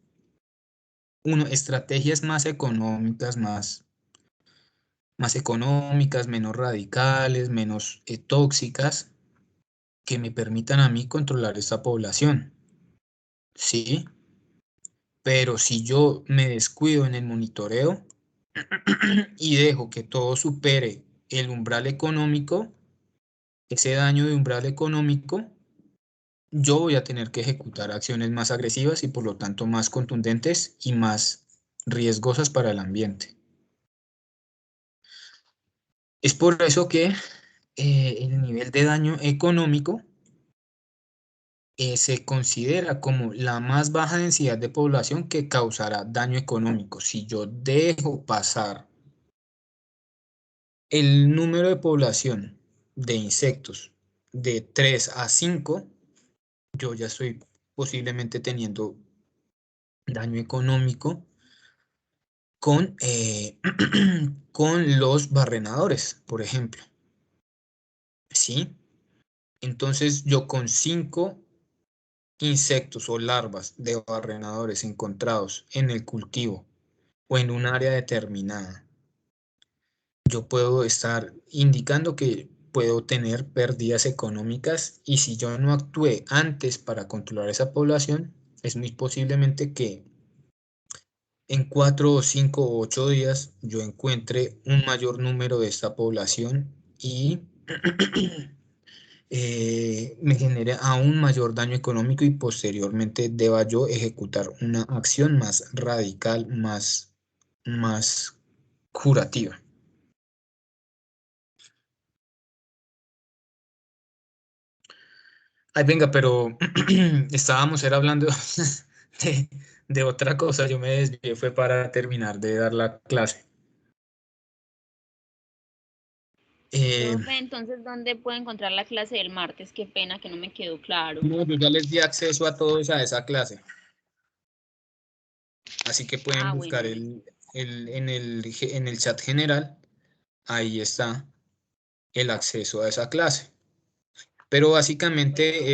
estrategias más económicas, menos radicales, menos tóxicas, que me permitan a mí controlar esta población. Sí, pero si yo me descuido en el monitoreo y dejo que todo supere el umbral económico, ese daño de umbral económico, yo voy a tener que ejecutar acciones más agresivas y por lo tanto más contundentes y más riesgosas para el ambiente. Es por eso que el nivel de daño económico se considera como la más baja densidad de población que causará daño económico. Si yo dejo pasar el número de población de insectos de 3 a 5, yo ya estoy posiblemente teniendo daño económico con, con los barrenadores, por ejemplo. ¿Sí? Entonces yo con 5 insectos o larvas de barrenadores encontrados en el cultivo o en un área determinada, yo puedo estar indicando que puedo tener pérdidas económicas, y si yo no actué antes para controlar esa población, es muy posiblemente que en 4 o 5 o 8 días yo encuentre un mayor número de esta población y me genere aún mayor daño económico, y posteriormente deba yo ejecutar una acción más radical, más curativa. Ay, venga, pero estábamos era hablando de, de otra cosa. Yo me desvié, fue para terminar de dar la clase. Profe, entonces, ¿dónde puedo encontrar la clase del martes? Qué pena que no me quedó claro. No, yo ya les di acceso a todos a esa clase. Así que pueden Ah, buscar bueno, listo. en el chat general. Ahí está el acceso a esa clase. Pero Bueno, básicamente profe,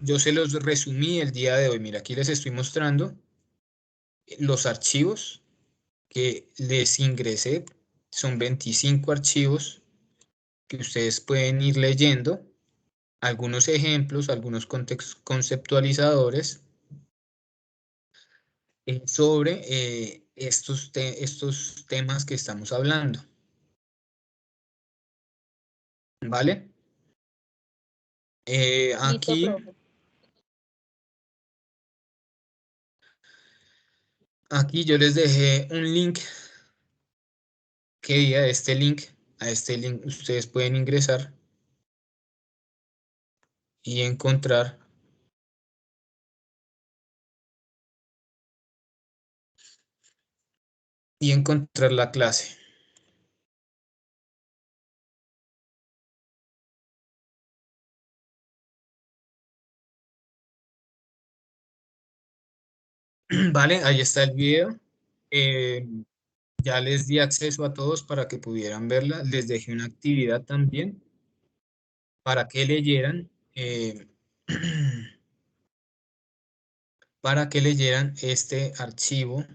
yo gracias. se los resumí el día de hoy. Mira, aquí les estoy mostrando los archivos que les ingresé. Son 25 archivos que ustedes pueden ir leyendo. Algunos ejemplos, algunos conceptualizadores sobre estos temas que estamos hablando. ¿Vale? Listo, profe. Aquí yo les dejé un link que diga a este link ustedes pueden ingresar y encontrar la clase. Vale, ahí está el video. Eh, ya les di acceso a todos para que pudieran verla. Les dejé una actividad también para que leyeran, para que leyeran este archivo,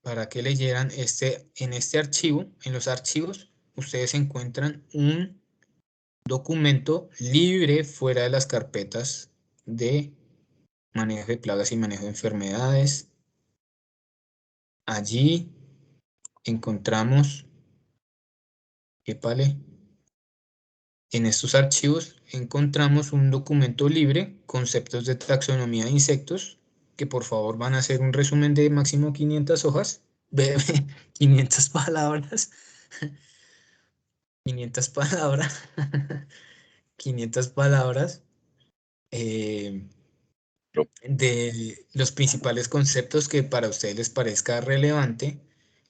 en este archivo, en los archivos, ustedes encuentran un documento libre fuera de las carpetas de manejo de plagas y manejo de enfermedades. Allí encontramos, épale, en estos archivos encontramos un documento libre, conceptos de taxonomía de insectos, que por favor van a hacer un resumen de máximo 500 hojas, 500 palabras, 500 palabras, 500 palabras de los principales conceptos que para ustedes les parezca relevante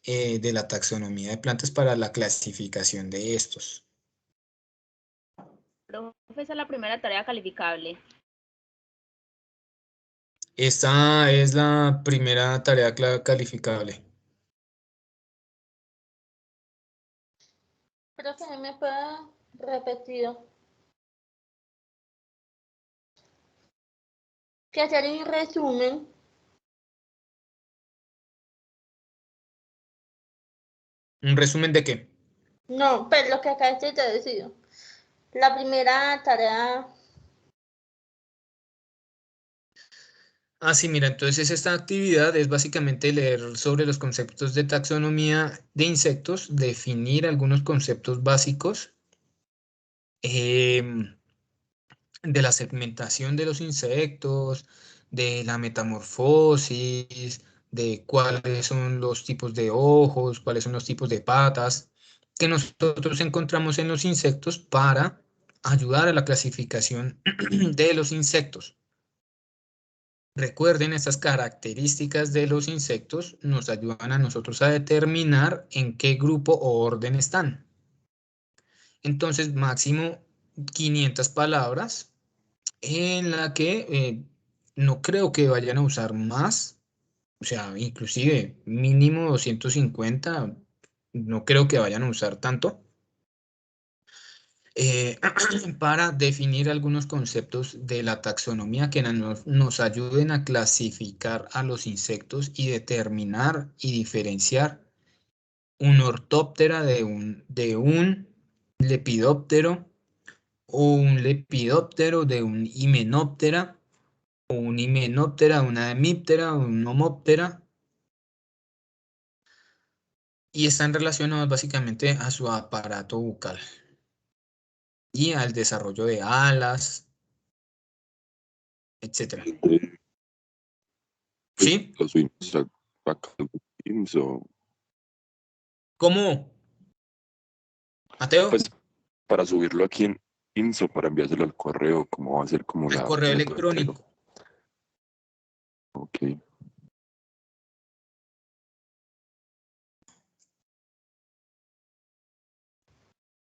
de la taxonomía de plantas para la clasificación de estos. Profe, esa es la primera tarea calificable. Esta es la primera tarea calificable. Profe, ¿me puede repetir? Que hacer un resumen. ¿Un resumen de qué? No, pero lo que acabaste de decir. La primera tarea. Ah, sí, mira, entonces esta actividad es básicamente leer sobre los conceptos de taxonomía de insectos, definir algunos conceptos básicos de la segmentación de los insectos, de la metamorfosis, de cuáles son los tipos de ojos, cuáles son los tipos de patas que nosotros encontramos en los insectos para ayudar a la clasificación de los insectos. Recuerden, estas características de los insectos nos ayudan a nosotros a determinar en qué grupo o orden están. Entonces, máximo 500 palabras en la que no creo que vayan a usar más, o sea, inclusive mínimo 250, no creo que vayan a usar tanto. Para definir algunos conceptos de la taxonomía que nos ayuden a clasificar a los insectos y determinar y diferenciar un ortóptera de un lepidóptero, o un lepidóptero de un himenóptera, o un himenóptera de una hemíptera, o un homóptera. Y están relacionados básicamente a su aparato bucal y al desarrollo de alas, etcétera. ¿Sí? Lo subimos acá en Teams o ¿Cómo? Mateo, pues para subirlo aquí en Teams o para enviárselo al correo, ¿cómo va a ser como al la correo método de entrega? electrónico. Ok.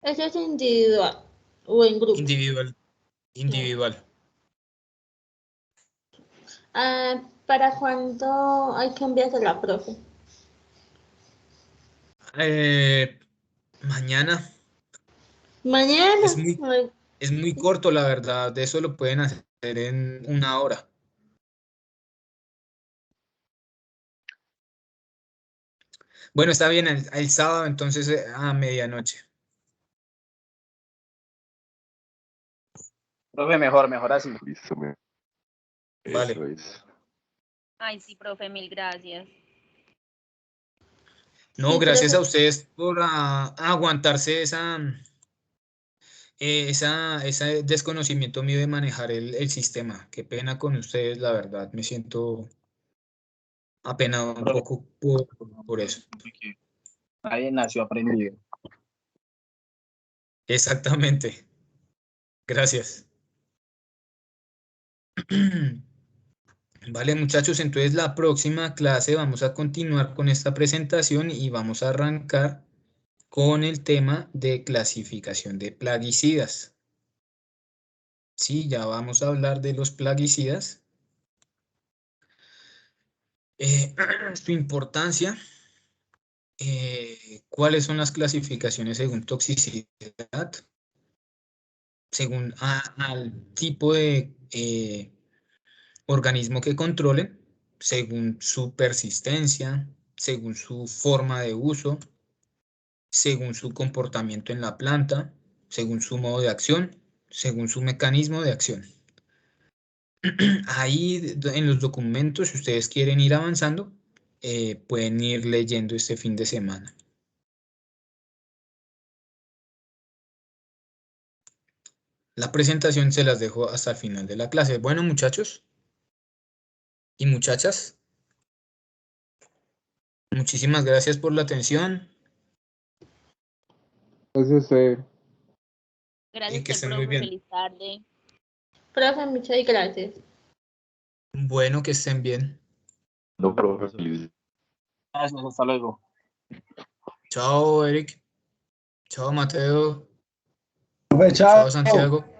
Eso es individual o en grupo. Individual. ¿Para cuándo hay que enviársela, profe? Mañana. Mañana. Ay, Es muy corto, la verdad. De eso lo pueden hacer en 1 hora. Bueno, está bien, el sábado entonces a medianoche. Profe, mejor así. Listo, Vale. eso es. Ay, sí, profe, mil gracias. No, Sí, gracias a profe. ustedes por aguantarse ese desconocimiento mío de manejar el sistema. Qué pena con ustedes, la verdad. Me siento apenado un poco por eso. Nadie nació aprendido. Exactamente. Gracias. Vale, muchachos, entonces la próxima clase vamos a continuar con esta presentación y vamos a arrancar con el tema de clasificación de plaguicidas. Sí, ya vamos a hablar de los plaguicidas. Su importancia. ¿Cuáles son las clasificaciones según toxicidad? Según al tipo de organismo que controlen, según su persistencia, según su forma de uso, según su comportamiento en la planta, según su modo de acción, según su mecanismo de acción. Ahí en los documentos, si ustedes quieren ir avanzando, pueden ir leyendo este fin de semana. La presentación se las dejo hasta el final de la clase. Bueno, muchachos y muchachas, muchísimas gracias por la atención Gracias a usted. y Gracias, que estén muy profe, bien. feliz tarde. Profe, muchas gracias. Bueno, que estén bien. No, profe, feliz. Gracias, hasta luego. Chao, Eric. Chao, Mateo. Profe, Chao, chao. Santiago.